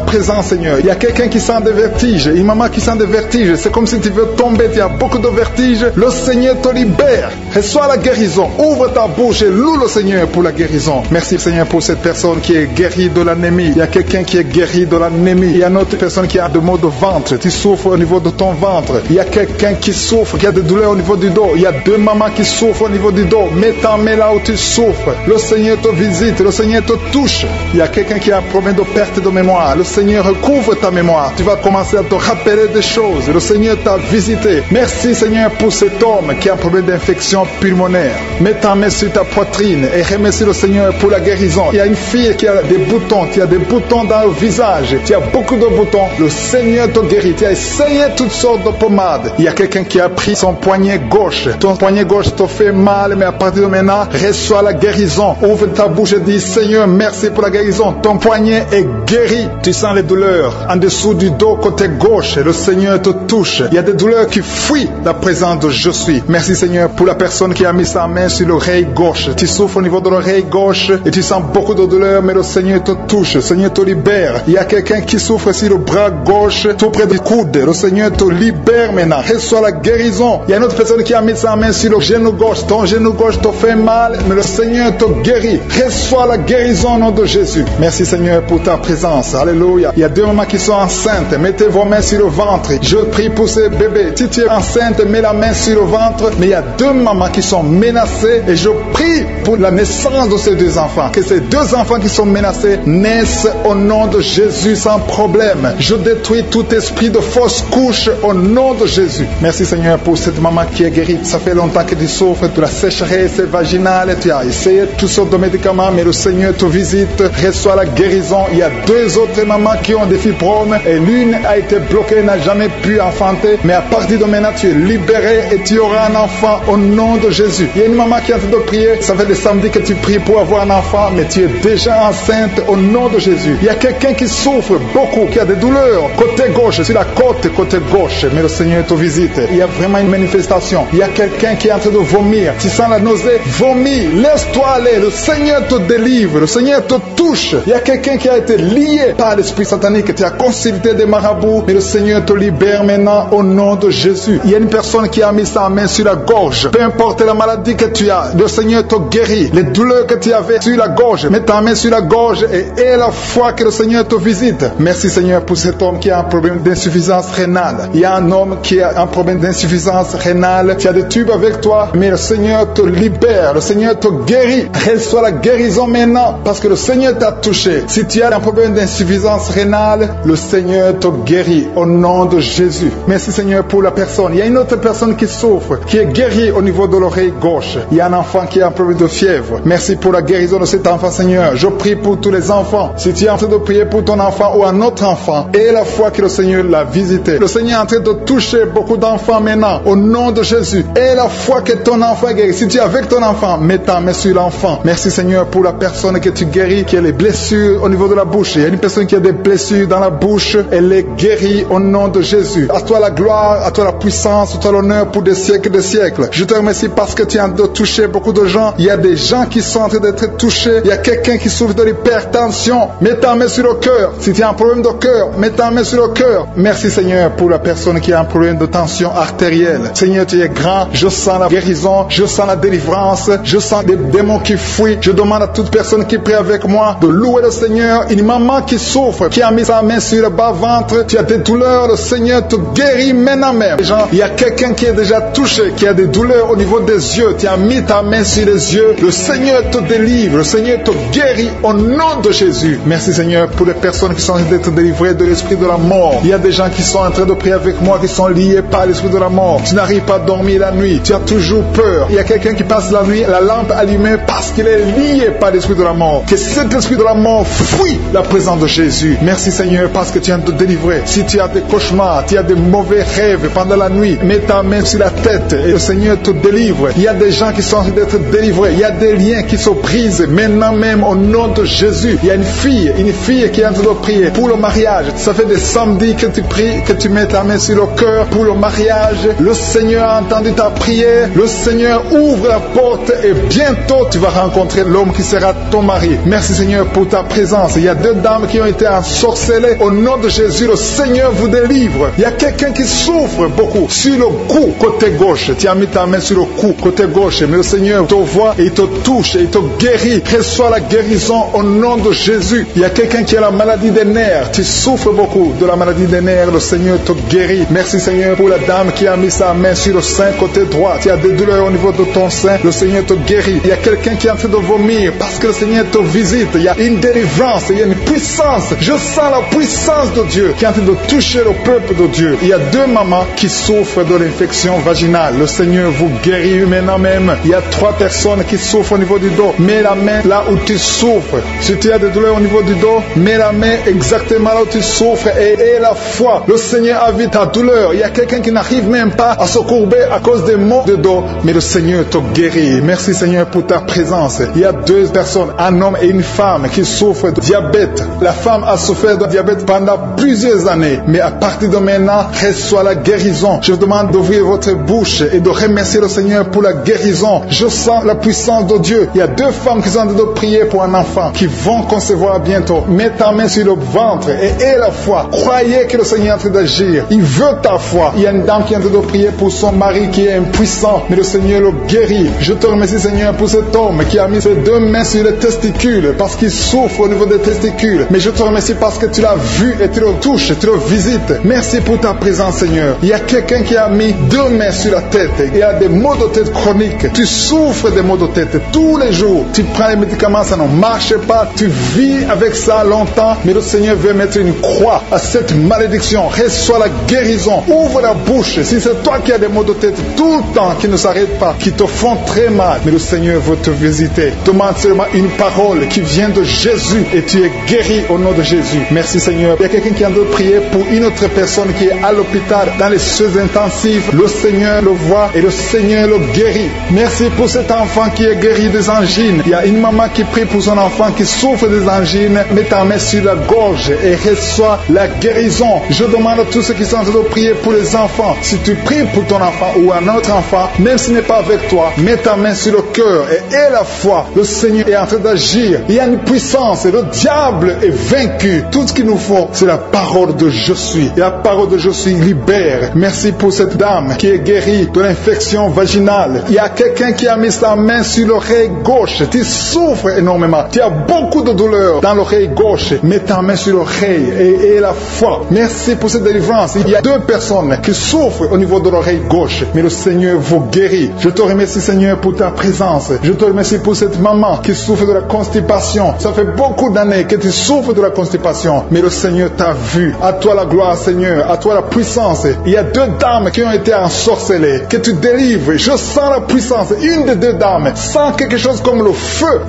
présence Seigneur. Il y a quelqu'un qui sent des vertiges, une maman qui sent des vertiges. C'est comme si tu veux tomber, tu as beaucoup de vertiges. Le Seigneur te libère. Reçois la guérison. Ouvre ta bouche et loue le Seigneur pour la guérison. Merci Seigneur pour cette personne qui est guérie de l'anémie. Il y a quelqu'un qui est guéri de l'anémie. Il y a une autre personne qui a des maux de ventre. Tu souffres au niveau de ton ventre. Il y a quelqu'un qui souffre, qui a des douleurs au niveau du dos. Il y a 2 mamans qui souffrent au niveau du dos. Mets ta main là où tu souffres. Le Seigneur te visite. Le Seigneur te touche. Il y a quelqu'un qui a un problème de perte de mémoire. Le Seigneur recouvre ta mémoire. Tu vas commencer à te rappeler des choses. Le Seigneur t'a visité. Merci Seigneur pour cet homme qui a un problème d'infection pulmonaire. Mets ta main sur ta poitrine et remercie le Seigneur pour la guérison. Il y a une fille qui a des boutons, qui a des boutons dans le visage. Tu as beaucoup de boutons, le Seigneur te guérit. Tu as essayé toutes sortes de pommades. Il y a quelqu'un qui a pris son poignet gauche. Ton poignet gauche te fait mal, mais à partir de maintenant, reçois la guérison. Ouvre ta bouche et dis, Seigneur, merci pour la guérison. Ton poignet est guéri. Tu sens les douleurs en dessous du dos, côté gauche. Le Seigneur te touche. Il y a des douleurs qui fuient la présence de Je suis. Merci Seigneur pour la personne qui a mis sa main sur l'oreille gauche. Tu souffres au niveau de l'oreille gauche et tu sens beaucoup de douleur, mais le Seigneur te touche. Le Seigneur te libère. Il y a quelqu'un qui souffre sur le bras gauche, tout près du coude. Le Seigneur te libère maintenant. Reçois la guérison. Il y a une autre personne qui a mis sa main sur le genou gauche. Ton genou gauche te fait mal, mais le Seigneur te guérit. Reçois la guérison au nom de Jésus. Merci Seigneur pour ta présence. Alléluia. Il y a deux mamans qui sont enceintes. Mettez vos mains sur le ventre. Je prie pour ces bébés. Si tu es enceinte, mets la main sur le ventre. Mais il y a deux mamans qui sont menacées et je prie pour la naissance de ces deux enfants. Que ces deux enfants qui sont menacés naissent au nom de Jésus sans problème. Je détruis tout esprit de fausse couche au nom de Jésus. Merci Seigneur pour cette maman qui est guérie. Ça fait longtemps que tu souffres de la sécheresse vaginale. Tu as essayé toutes sortes de médicaments, mais le Seigneur te visite. Reçois la guérison. Il y a deux autres mamans qui ont des fibromes et l'une a été bloquée, n'a jamais pu enfanter. Mais à partir de maintenant, tu es libéré et tu auras un enfant au nom de Jésus. Il y a une maman qui est en train de prier. Ça fait des samedis que tu pries pour avoir un enfant, mais tu es déjà enceinte au nom de Jésus. Il y a quelqu'un qui souffre beaucoup, qui a des douleurs côté gauche, sur la côte côté gauche, mais le Seigneur te visite. Il y a vraiment une manifestation. Il y a quelqu'un qui est en train de vomir. Tu sens la nausée, vomis, laisse-toi aller. Le Seigneur te délivre, le Seigneur te touche. Il y a quelqu'un qui a été lié par l'esprit satanique. Tu as consulté des marabouts, mais le Seigneur te libère maintenant au nom de Jésus. Il y a une personne qui a mis sa main sur la gorge. Peu importe la maladie que tu as, le Seigneur te guérit. Les douleurs que tu avais sur la gorge, mets ta main sur la gorge et aie la foi que le Seigneur te visite. Merci Seigneur pour cet homme qui a un problème d'insuffisance rénale. Il y a un homme qui a un problème d'insuffisance rénale. Tu as des tubes avec toi, mais le Seigneur te libère. Le Seigneur te guérit. Reçois la guérison maintenant parce que le Seigneur t'a touché. Si tu as un problème d'insuffisance rénale, le Seigneur te guérit au nom de Jésus. Merci Seigneur pour la personne. Il y a une autre personne qui souffre, qui est guérie au niveau de l'oreille gauche. Il y a un enfant qui a un problème de fièvre. Merci pour la guérison de cet enfant Seigneur. Je prie pour tous les enfants. Si tu es en train de prier pour ton enfant ou un autre enfant, et la foi que le Seigneur l'a visité. Le Seigneur est en train de toucher beaucoup d'enfants maintenant au nom de Jésus. Et la foi que ton enfant est guéri. Si tu es avec ton enfant, mets ta main sur l'enfant. Merci Seigneur pour la personne que tu guéris, qui a les blessures au niveau de la bouche. Il y a une personne qui a des blessures dans la bouche. Elle est guérie au nom de Jésus. À toi la gloire, à toi la puissance, à toi l'honneur pour des siècles et des siècles. Je te remercie parce que tu es en train de toucher beaucoup de gens. Il y a des gens qui sont en train d'être touchés. Il y a quelqu'un qui souffre de l'hypertension. Mets ta main sur le cœur. Si tu as un problème de cœur, mets ta main sur le cœur. Merci Seigneur pour la personne qui a un problème de tension artérielle. Seigneur, tu es grand. Je sens la guérison. Je sens la délivrance. Je sens des démons qui fuient. Je demande à toute personne qui prie avec moi de louer le Seigneur. Une maman qui souffre, qui a mis sa main sur le bas-ventre. Tu as des douleurs. Le Seigneur te guérit maintenant même. Il y a quelqu'un qui est déjà touché, qui a des douleurs au niveau des yeux. Tu as mis ta main sur les yeux. Le Seigneur te délivre. Le Seigneur te guérit au nom de Jésus. Merci Seigneur pour les personnes qui sont en train d'être délivrées de l'esprit de la mort. Il y a des gens qui sont en train de prier avec moi, qui sont liés par l'esprit de la mort. Tu n'arrives pas à dormir la nuit. Tu as toujours peur. Il y a quelqu'un qui passe la nuit, la lampe allumée parce qu'il est lié par l'esprit de la mort. Que cet esprit de la mort fuit la présence de Jésus. Merci Seigneur parce que tu viens de te délivrer. Si tu as des cauchemars, tu as des mauvais rêves pendant la nuit, mets ta main sur la tête et le Seigneur te délivre. Il y a des gens qui sont en train d'être délivrés. Il y a des liens qui se brisent maintenant même au nom de Jésus. Il y a une fille qui est en train de prier pour le mariage. Ça fait des samedis que tu pries, que tu mets ta main sur le cœur pour le mariage. Le Seigneur a entendu ta prière. Le Seigneur ouvre la porte et bientôt tu vas rencontrer l'homme qui sera ton mari. Merci Seigneur pour ta présence. Il y a deux dames qui ont été ensorcelées. Au nom de Jésus, le Seigneur vous délivre. Il y a quelqu'un qui souffre beaucoup sur le cou, côté gauche. Tu as mis ta main sur le cou, côté gauche. Mais le Seigneur te voit et il te touche et il te guérit. Reçois la guérison au nom de Jésus. Il y a quelqu'un qui a la maladie des nerfs. Tu souffres beaucoup de la maladie des nerfs. Le Seigneur te guérit. Merci Seigneur pour la dame qui a mis sa main sur le sein côté droit. Tu as des douleurs au niveau de ton sein. Le Seigneur te guérit. Il y a quelqu'un qui est en train de vomir parce que le Seigneur te visite. Il y a une délivrance. Il y a une puissance. Je sens la puissance de Dieu qui est en train de toucher le peuple de Dieu. Il y a deux mamans qui souffrent de l'infection vaginale. Le Seigneur vous guérit maintenant même. Il y a 3 personnes qui souffrent au niveau du dos. Mets la main là où tu souffres. Si tu as des douleurs au niveau du dos, mets la main exactement malade où tu souffres et la foi. Le Seigneur a vu ta douleur. Il y a quelqu'un qui n'arrive même pas à se courber à cause des maux de dos, mais le Seigneur te guérit. Merci Seigneur pour ta présence. Il y a deux personnes, un homme et une femme qui souffrent de diabète. La femme a souffert de diabète pendant plusieurs années, mais à partir de maintenant, reçoit la guérison. Je vous demande d'ouvrir votre bouche et de remercier le Seigneur pour la guérison. Je sens la puissance de Dieu. Il y a deux femmes qui sont en train de prier pour un enfant qui vont concevoir bientôt. Mets ta main sur le ventre et aie la foi. Croyez que le Seigneur est en train d'agir. Il veut ta foi. Il y a une dame qui est en train de prier pour son mari qui est impuissant, mais le Seigneur le guérit. Je te remercie Seigneur pour cet homme qui a mis ses deux mains sur les testicules parce qu'il souffre au niveau des testicules. Mais je te remercie parce que tu l'as vu et tu le touches, tu le visites. Merci pour ta présence Seigneur. Il y a quelqu'un qui a mis deux mains sur la tête. Il y a des maux de tête chroniques. Tu souffres des maux de tête tous les jours. Tu prends les médicaments, ça ne marche pas. Tu vis avec ça longtemps, mais le Seigneur veut mettre une croix à cette malédiction. Reçois la guérison. Ouvre la bouche. Si c'est toi qui as des maux de tête tout le temps qui ne s'arrêtent pas, qui te font très mal, mais le Seigneur veut te visiter. Demande seulement une parole qui vient de Jésus et tu es guéri au nom de Jésus. Merci Seigneur. Il y a quelqu'un qui a de prier pour une autre personne qui est à l'hôpital dans les soins intensifs. Le Seigneur le voit et le Seigneur le guérit. Merci pour cet enfant qui est guéri des angines. Il y a une maman qui prie pour son enfant qui souffre des angines. Mets ta main sur la gorge et reçois la guérison. Je demande à tous ceux qui sont en train de prier pour les enfants. Si tu pries pour ton enfant ou un autre enfant, même s'il n'est pas avec toi, mets ta main sur le cœur et aie la foi. Le Seigneur est en train d'agir. Il y a une puissance et le diable est vaincu. Tout ce qu'il nous faut, c'est la parole de je suis. Et la parole de je suis libère. Merci pour cette dame qui est guérie de l'infection vaginale. Il y a quelqu'un qui a mis sa main sur l'oreille gauche. Tu souffres énormément. Tu as beaucoup de douleur dans l'oreille gauche. Mets ta main sur l'oreille et aie la foi. Merci pour cette délivrance. Il y a deux personnes qui souffrent au niveau de l'oreille gauche, mais le Seigneur vous guérit. Je te remercie Seigneur pour ta présence. Je te remercie pour cette maman qui souffre de la constipation. Ça fait beaucoup d'années que tu souffres de la constipation, mais le Seigneur t'a vu. À toi la gloire Seigneur, à toi la puissance. Il y a deux dames qui ont été ensorcelées, que tu délivres. Je sens la puissance. Une des deux dames sent quelque chose comme le feu,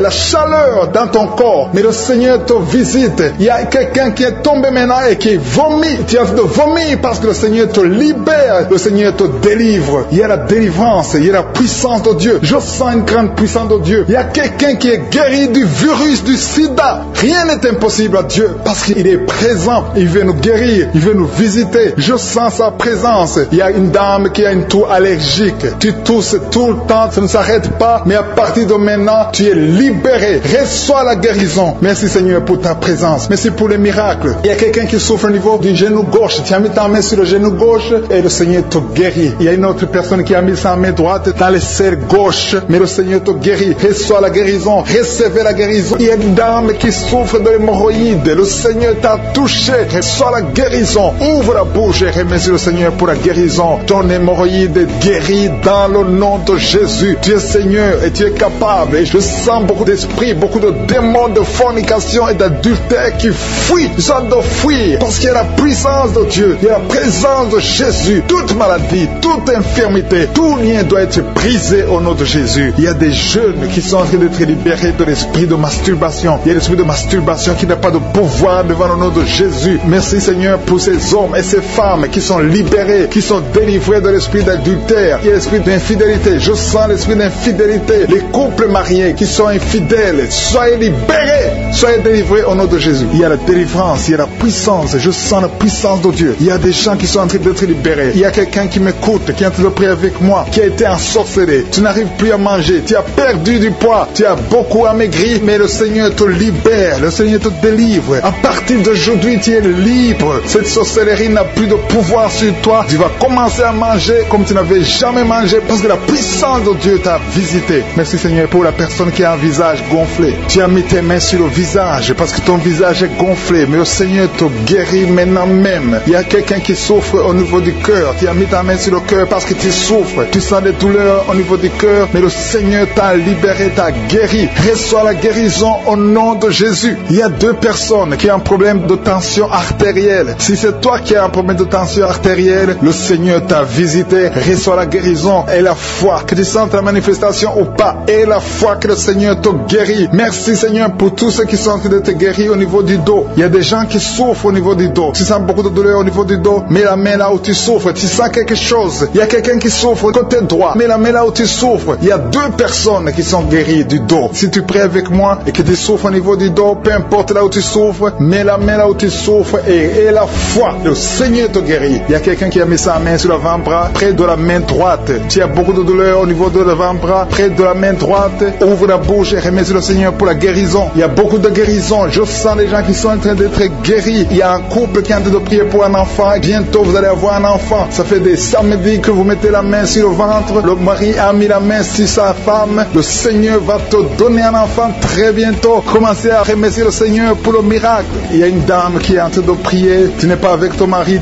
la chaleur dans ton corps, mais le Seigneur te visite. Il y a quelqu'un qui est tombé maintenant et qui vomit. Tu as de vomir parce que le Seigneur te libère, le Seigneur te délivre. Il y a la délivrance, il y a la puissance de Dieu. Je sens une grande puissance de Dieu. Il y a quelqu'un qui est guéri du virus du sida. Rien n'est impossible à Dieu parce qu'il est présent. Il veut nous guérir, il veut nous visiter. Je sens sa présence. Il y a une dame qui a une toux allergique. Tu tousses tout le temps, ça ne s'arrête pas, mais à partir de maintenant, tu es libéré. Reçois la guérison. Merci Seigneur pour ta présence. Merci pour les miracles. Il y a quelqu'un qui souffre au niveau du genou gauche. Tu as mis ta main sur le genou gauche et le Seigneur te guérit. Il y a une autre personne qui a mis sa main droite dans les serres gauche, mais le Seigneur te guérit. Reçois la guérison. Recevez la guérison. Il y a une dame qui souffre de l'hémorroïde. Le Seigneur t'a touché. Reçois la guérison. Ouvre la bouche et remercie le Seigneur pour la guérison. Ton hémorroïde est guéri dans le nom de Jésus. Tu es Seigneur et tu es capable. Et je sens beaucoup d'esprits, beaucoup de démons de fornication et d'adultère qui fuient. Ils sont de fuir parce qu'il y a la puissance de Dieu. Il y a la présence de Jésus. Toute maladie, toute infirmité, tout lien doit être brisé au nom de Jésus. Il y a des jeunes qui sont en train d'être libérés de l'esprit de masturbation. Il y a l'esprit de masturbation qui n'a pas de pouvoir devant le nom de Jésus. Merci Seigneur pour ces hommes et ces femmes qui sont libérés, qui sont délivrés de l'esprit d'adultère. Il y a l'esprit d'infidélité. Je sens l'esprit d'infidélité. Les couples mariés qui sont infidèles, soyez libérés, soyez délivrés au nom de Jésus. Il y a la délivrance, il y a la puissance. Je sens la puissance de Dieu. Il y a des gens qui sont en train d'être libérés. Il y a quelqu'un qui m'écoute, qui est en train de prier avec moi, qui a été ensorcelé. Tu n'arrives plus à manger, tu as perdu du poids, tu as beaucoup amaigri, mais le Seigneur te libère, le Seigneur te délivre. À partir d'aujourd'hui, tu es libre. Cette sorcellerie n'a plus de pouvoir sur toi. Tu vas commencer à manger comme tu n'avais jamais mangé parce que la puissance de Dieu t'a visité. Merci Seigneur pour la personne qui a un visage gonflé. Tu as mis tes mains sur le visage parce que ton visage est gonflé, mais le Seigneur te guérit maintenant même. Il y a quelqu'un qui souffre au niveau du cœur. Tu as mis ta main sur le cœur parce que tu souffres. Tu sens des douleurs au niveau du cœur, mais le Seigneur t'a libéré, t'a guéri. Reçois la guérison au nom de Jésus. Il y a deux personnes qui ont un problème de tension artérielle. Si c'est toi qui as un problème de tension artérielle, le Seigneur t'a visité. Reçois la guérison et la foi. Que tu sentes la manifestation ou pas, et la foi que le Seigneur te guérit. Merci Seigneur pour tous ceux qui sont en train de te guérir au niveau du dos. dos. Il y a des gens qui souffrent au niveau du dos. Tu sens beaucoup de douleur au niveau du dos, mets la main là où tu souffres. Tu sens quelque chose. Il y a quelqu'un qui souffre côté droit, mets la main là où tu souffres. Il y a 2 personnes qui sont guéries du dos. Si tu pries avec moi et que tu souffres au niveau du dos, peu importe là où tu souffres, mets la main là où tu souffres et la foi, le Seigneur te guérit. Il y a quelqu'un qui a mis sa main sur l'avant-bras, près de la main droite. Tu as beaucoup de douleur au niveau de l'avant-bras, près de la main droite. Ouvre la bouche et remercie le Seigneur pour la guérison. Il y a beaucoup de guérison. Je sens les gens qui sont en train d'être guéris. Il y a un couple qui est en train de prier pour un enfant. Bientôt, vous allez avoir un enfant. Ça fait des samedis que vous mettez la main sur le ventre. Le mari a mis la main sur sa femme. Le Seigneur va te donner un enfant très bientôt. Commencez à remercier le Seigneur pour le miracle. Il y a une dame qui est en train de prier. Tu n'es pas avec ton mari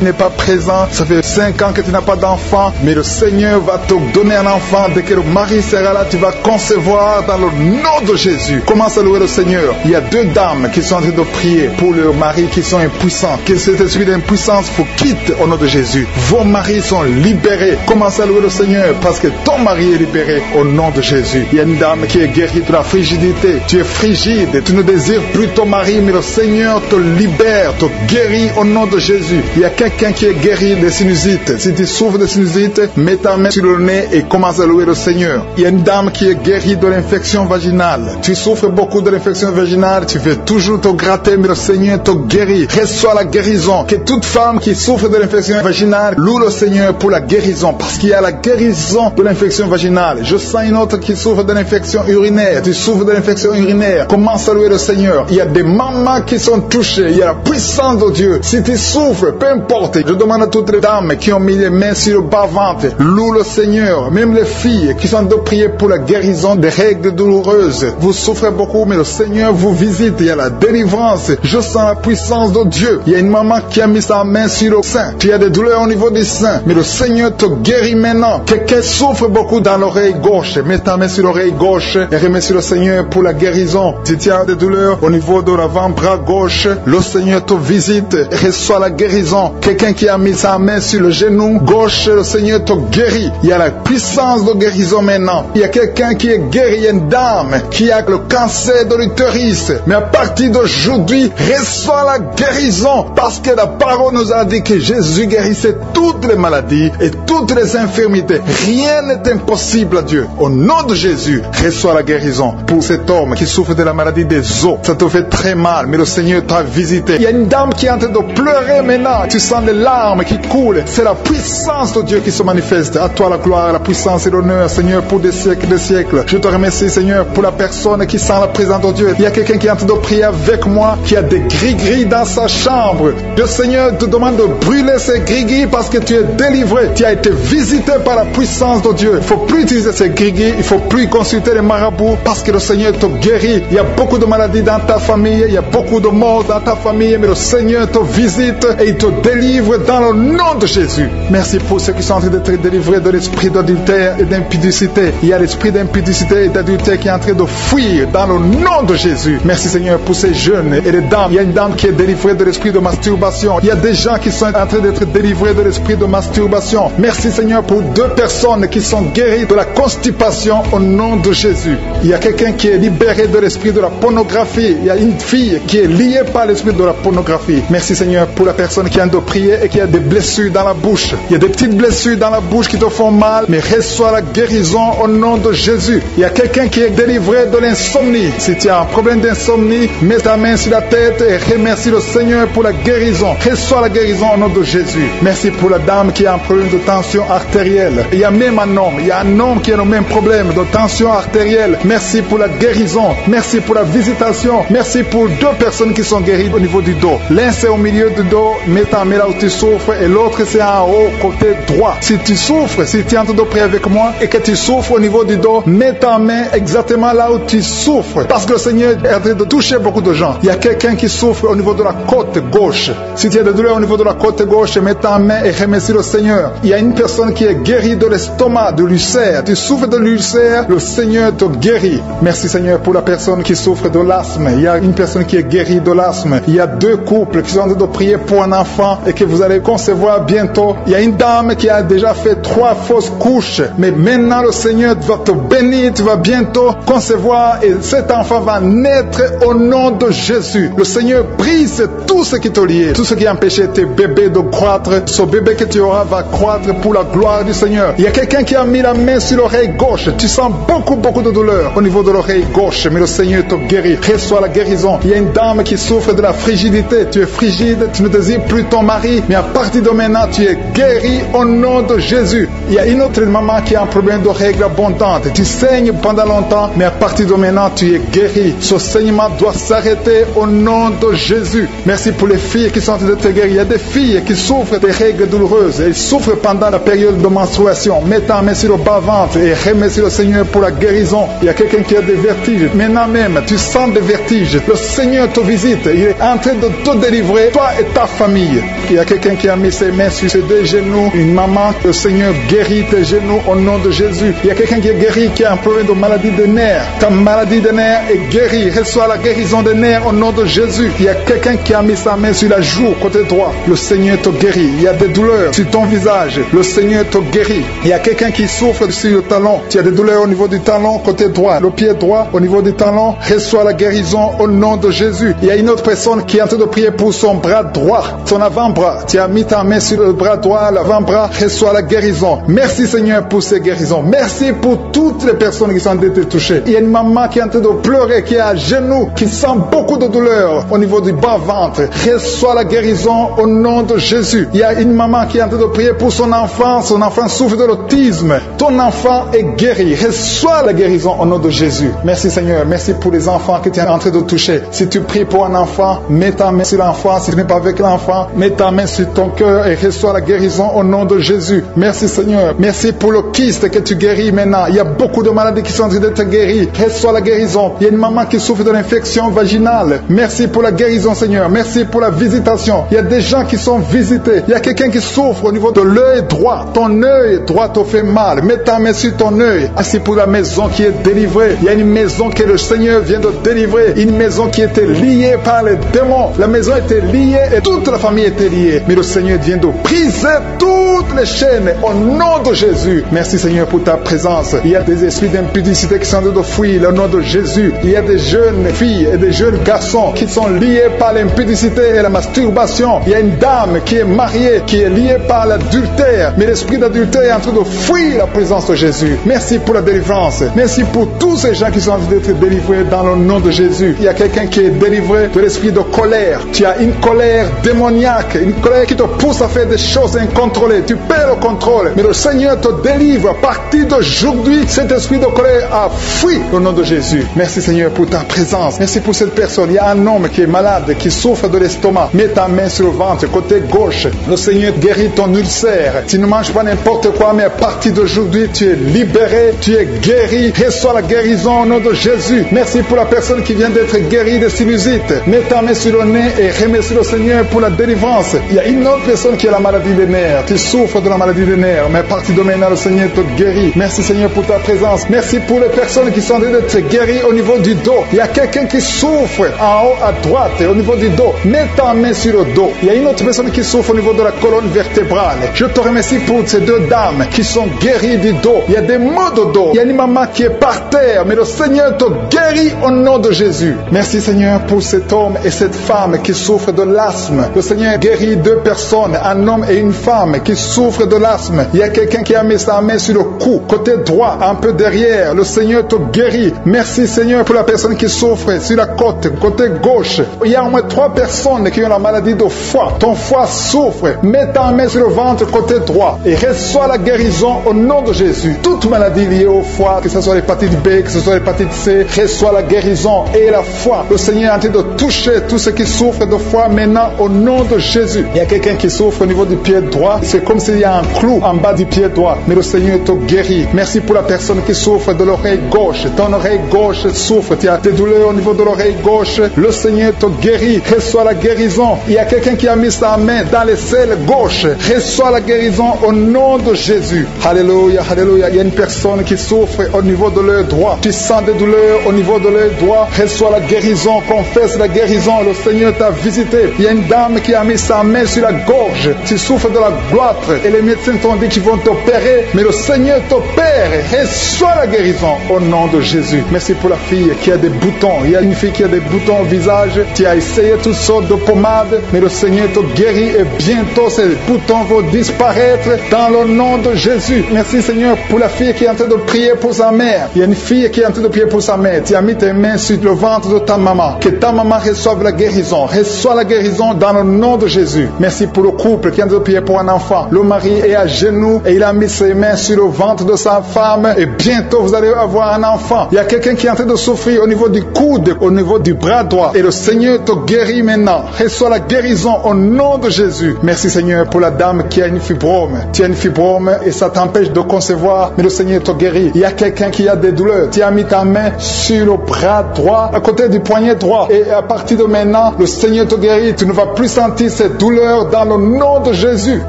n'est pas présent. Ça fait 5 ans que tu n'as pas d'enfant. Mais le Seigneur va te donner un enfant. Dès que le mari sera là, tu vas concevoir dans le nom de Jésus. Commence à louer le Seigneur. Il y a 2 dames qui sont en train de prier pour leurs maris qui sont impuissants. Que cet esprit d'impuissance vous quitte au nom de Jésus. Vos maris sont libérés. Commence à louer le Seigneur parce que ton mari est libéré au nom de Jésus. Il y a une dame qui est guérie de la frigidité. Tu es frigide. Tu ne désires plus ton mari, mais le Seigneur te libère, te guérit au nom de Jésus. Il y a quelqu'un qui est guéri des sinusites. Si tu souffres de sinusite, mets ta main sur le nez et commence à louer le Seigneur. Il y a une dame qui est guérie de l'infection vaginale. Tu souffres beaucoup de l'infection vaginale, tu veux toujours te gratter, mais le Seigneur te guérit. Reçois la guérison. Que toute femme qui souffre de l'infection vaginale loue le Seigneur pour la guérison, parce qu'il y a la guérison de l'infection vaginale. Je sens une autre qui souffre de l'infection urinaire. Tu souffres de l'infection urinaire. Commence à louer le Seigneur. Il y a des mamans qui sont touchées. Il y a la puissance de Dieu. Si tu souffres, peu importe. Je demande à toutes les dames qui ont mis les mains sur le bas-ventre, loue le Seigneur. Même les filles qui sont en train de prier pour la guérison des règles douloureuses. Vous souffrez beaucoup, mais le Seigneur vous visite. Il y a la délivrance. Je sens la puissance de Dieu. Il y a une maman qui a mis sa main sur le sein. Tu as des douleurs au niveau du sein, mais le Seigneur te guérit maintenant. Quelqu'un souffre beaucoup dans l'oreille gauche. Mets ta main sur l'oreille gauche et remercie le Seigneur pour la guérison. Si tu as des douleurs au niveau de l'avant-bras gauche, le Seigneur te visite et reçoit la guérison. Quelqu'un qui a mis sa main sur le genou gauche, le Seigneur te guérit. Il y a la puissance de guérison maintenant. Il y a quelqu'un qui est guéri, il y a une dame qui a le cancer de l'utérus. Mais à partir d'aujourd'hui, reçoit la guérison parce que la parole nous a dit que Jésus guérissait toutes les maladies et toutes les infirmités. Rien n'est impossible à Dieu. Au nom de Jésus, reçois la guérison pour cet homme qui souffre de la maladie des os. Ça te fait très mal, mais le Seigneur t'a visité. Il y a une dame qui est en train de pleurer maintenant. Tu sens les larmes qui coulent. C'est la puissance de Dieu qui se manifeste. À toi la gloire, la puissance et l'honneur, Seigneur, pour des siècles et des siècles. Je te remercie, Seigneur, pour la personne qui sent la présence de Dieu. Il y a quelqu'un qui est en train de prier avec moi, qui a des gris-gris dans sa chambre. Le Seigneur te demande de brûler ces gris-gris parce que tu es délivré. Tu as été visité par la puissance de Dieu. Il ne faut plus utiliser ces gris-gris. Il ne faut plus consulter les marabouts parce que le Seigneur te guérit. Il y a beaucoup de maladies dans ta famille. Il y a beaucoup de morts dans ta famille. Mais le Seigneur te visite et il te délivre dans le nom de Jésus. Merci pour ceux qui sont en train d'être délivrés de l'esprit d'adultère et d'impudicité. Il y a l'esprit d'impudicité et d'adultère qui est en train de fuir dans le nom de Jésus. Merci Seigneur pour ces jeunes et les dames. Il y a une dame qui est délivrée de l'esprit de masturbation. Il y a des gens qui sont en train d'être délivrés de l'esprit de masturbation. Merci Seigneur pour 2 personnes qui sont guéries de la constipation au nom de Jésus. Il y a quelqu'un qui est libéré de l'esprit de la pornographie. Il y a une fille qui est liée par l'esprit de la pornographie. Merci Seigneur pour la personne qui a de prier et qui a des blessures dans la bouche. Il y a des petites blessures dans la bouche qui te font mal, mais reçois la guérison au nom de Jésus. Il y a quelqu'un qui est délivré de l'insomnie. Si tu as un problème d'insomnie, mets ta main sur la tête et remercie le Seigneur pour la guérison. Reçois la guérison au nom de Jésus. Merci pour la dame qui a un problème de tension artérielle. Il y a même un homme. Il y a un homme qui a le même problème de tension artérielle. Merci pour la guérison. Merci pour la visitation. Merci pour 2 personnes qui sont guéries au niveau du dos. L'un c'est au milieu du dos, mets ta main là où tu souffres, et l'autre c'est en haut, côté droit. Si tu souffres, si tu es en train de prier avec moi et que tu souffres au niveau du dos, mets ta main exactement là où tu souffres. Parce que le Seigneur est en train de toucher beaucoup de gens. Il y a quelqu'un qui souffre au niveau de la côte gauche. Si tu as des douleurs au niveau de la côte gauche, mets ta main et remercie le Seigneur. Il y a une personne qui est guérie de l'estomac, de l'ulcère. Tu souffres de l'ulcère, le Seigneur te guérit. Merci Seigneur pour la personne qui souffre de l'asthme. Il y a une personne qui est guérie de l'asthme. Il y a 2 couples qui sont en train de prier pour un enfant et que vous allez concevoir bientôt. Il y a une dame qui a déjà fait 3 fausses couches. Mais maintenant le Seigneur va te bénir. Tu vas bientôt concevoir et cet enfant va naître au nom de Jésus. Jésus. Le Seigneur brise tout ce qui te liait, tout ce qui empêchait tes bébés de croître. Ce bébé que tu auras va croître pour la gloire du Seigneur. Il y a quelqu'un qui a mis la main sur l'oreille gauche. Tu sens beaucoup de douleur au niveau de l'oreille gauche, mais le Seigneur te guérit. Reçois la guérison. Il y a une dame qui souffre de la frigidité. Tu es frigide, tu ne désires plus ton mari, mais à partir de maintenant, tu es guéri au nom de Jésus. Il y a une autre maman qui a un problème de règles abondantes. Tu saignes pendant longtemps, mais à partir de maintenant, tu es guéri. Ce saignement doit s'arrêter au nom de Jésus. Merci pour les filles qui sont en train de te guérir. Il y a des filles qui souffrent des règles douloureuses. Elles souffrent pendant la période de menstruation. Mets ta main sur le bas-ventre et remercie le Seigneur pour la guérison. Il y a quelqu'un qui a des vertiges. Maintenant même, tu sens des vertiges. Le Seigneur te visite. Il est en train de te délivrer, toi et ta famille. Il y a quelqu'un qui a mis ses mains sur ses deux genoux. Une maman, le Seigneur guérit tes genoux au nom de Jésus. Il y a quelqu'un qui est guéri, qui a un problème de maladie des nerfs. Ta maladie des nerfs est guérie. Reçois la guérison des nerfs au nom de Jésus. Il y a quelqu'un qui a mis sa main sur la joue, côté droit. Le Seigneur te guérit. Il y a des douleurs sur ton visage. Le Seigneur te guérit. Il y a quelqu'un qui souffre sur le talon. Tu as des douleurs au niveau du talon, côté droit. Le pied droit, au niveau du talon. Reçois la guérison au nom de Jésus. Il y a une autre personne qui est en train de prier pour son bras droit, son avant-bras. Tu as mis ta main sur le bras droit, l'avant-bras. Reçois la guérison. Merci Seigneur pour ces guérisons. Merci pour toutes les personnes qui sont en train de te toucher. Il y a une maman qui est en train de pleurer, qui est à genoux, qui sent beaucoup de douleur au niveau du bas-ventre. Reçois la guérison au nom de Jésus. Il y a une maman qui est en train de prier pour son enfant. Son enfant souffre de l'autisme. Ton enfant est guéri. Reçois la guérison au nom de Jésus. Merci Seigneur. Merci pour les enfants que tu es en train de toucher. Si tu pries pour un enfant, mets ta main sur l'enfant. Si tu n'es pas avec l'enfant, mets ta main sur ton cœur et reçois la guérison au nom de Jésus. Merci Seigneur. Merci pour le kyste que tu guéris maintenant. Il y a beaucoup de maladies qui sont en train d'être guéries. Reçois la guérison. Il y a une maman qui souffre de l'infection vaginale. Merci pour la guérison Seigneur. Merci pour la visitation. Il y a des gens qui sont visités. Il y a quelqu'un qui souffre au niveau de l'œil droit. Ton œil droit te fait mal. Mets ta main sur ton œil. Merci pour la maison qui est délivrée. Il y a une maison que le Seigneur vient de délivrer. Une maison qui était liée par les démons. La maison était liée et toute la famille était liée. Mais le Seigneur vient de briser toutes les chaînes au nom de Jésus. Merci Seigneur pour ta présence. Il y a des esprits d'impudicité qui sont en train de fuir au nom de Jésus. Il y a des jeunes filles et des jeunes garçons qui sont liés par l'impudicité et la masturbation. Il y a une dame qui est mariée, qui est liée par l'adultère. Mais l'esprit d'adultère est en train de fuir la présence de Jésus. Merci pour la délivrance. Merci pour tous ces gens qui sont en train d'être délivrés dans le nom de Jésus. Il y a quelqu'un qui est délivré de l'esprit de colère. Tu as une colère démoniaque, une colère qui te pousse à faire des choses incontrôlées. Tu perds le contrôle. Mais le Seigneur te délivre. À partir d'aujourd'hui, cet esprit de colère a fui au nom de Jésus. Merci Seigneur pour ta présence. Merci pour cette personne. Il y a un homme qui est malade, qui souffre de l'estomac. Mets ta main sur le ventre, côté gauche. Le Seigneur guérit ton ulcère. Tu ne manges pas n'importe quoi, mais à partir d'aujourd'hui, tu es libéré, tu es guéri. Reçois la guérison au nom de Jésus. Merci pour la personne qui vient d'être guérie de sinusite. Mets ta main sur le nez et remercie le Seigneur pour la délivrance. Il y a une autre personne qui a la maladie des nerfs. Tu souffres de la maladie des nerfs, mais à partir de maintenant, le Seigneur te guérit. Merci Seigneur pour ta présence. Merci pour les personnes qui sont en train d'être guéries au niveau du dos. Il y a quelqu'un qui souffre en haut à droite, au niveau du dos. Mets ta main sur le dos. Il y a une autre personne qui souffre au niveau de la colonne vertébrale. Je te remercie pour ces deux dames qui sont guéries du dos. Il y a des maux de dos. Il y a une maman qui est par terre, mais le Seigneur te guérit au nom de Jésus. Merci Seigneur pour cet homme et cette femme qui souffrent de l'asthme. Le Seigneur guérit deux personnes, un homme et une femme qui souffrent de l'asthme. Il y a quelqu'un qui a mis sa main sur le cou, côté droit, un peu derrière. Le Seigneur te guérit. Merci Seigneur pour la personne qui souffre sur la côte, côté gauche. Il y a au moins 3 personnes qui ont la maladie de foie. Ton foie souffre. Mets ta main sur le ventre, côté droit, et reçois la guérison au nom de Jésus. Toute maladie liée au foie, que ce soit l'hépatite B, que ce soit l'hépatite C, reçois la guérison et la foi. Le Seigneur est en train de toucher tous ceux qui souffrent de foie maintenant au nom de Jésus. Il y a quelqu'un qui souffre au niveau du pied droit. C'est comme s'il y a un clou en bas du pied droit. Mais le Seigneur te guérit. Merci pour la personne qui souffre de l'oreille gauche. Ton oreille gauche souffre. Tu as des douleurs au niveau de l'oreille gauche. Le Seigneur te guérit. Reçois la guérison. Il y a quelqu'un qui a mis sa main dans les selles gauche. Reçois la guérison au nom de Jésus. Alléluia, alléluia. Il y a une personne qui souffre au niveau de l'œil droit. Tu sens des douleurs au niveau de l'œil droit. Reçois la guérison. Confesse la guérison. Le Seigneur t'a visité. Il y a une dame qui a mis sa main sur la gorge. Tu souffres de la gloître et les médecins t'ont dit qu'ils vont t'opérer, mais le Seigneur t'opère. Reçois la guérison au nom de Jésus. Merci pour la fille qui a des boutons. Il y a une fille qui a des boutons ton visage. Tu as essayé toutes sortes de pommades, mais le Seigneur te guérit et bientôt ces boutons vont disparaître dans le nom de Jésus. Merci Seigneur pour la fille qui est en train de prier pour sa mère. Il y a une fille qui est en train de prier pour sa mère. Tu as mis tes mains sur le ventre de ta maman. Que ta maman reçoive la guérison. Reçois la guérison dans le nom de Jésus. Merci pour le couple qui est en train de prier pour un enfant. Le mari est à genoux et il a mis ses mains sur le ventre de sa femme et bientôt vous allez avoir un enfant. Il y a quelqu'un qui est en train de souffrir au niveau du coude, au niveau du bras droit et le Seigneur te guérit maintenant. Reçois la guérison au nom de Jésus. Merci Seigneur pour la dame qui a une fibrome. Tu as une fibrome et ça t'empêche de concevoir, mais le Seigneur te guérit. Il y a quelqu'un qui a des douleurs. Tu as mis ta main sur le bras droit, à côté du poignet droit et à partir de maintenant, le Seigneur te guérit. Tu ne vas plus sentir cette douleur dans le nom de Jésus.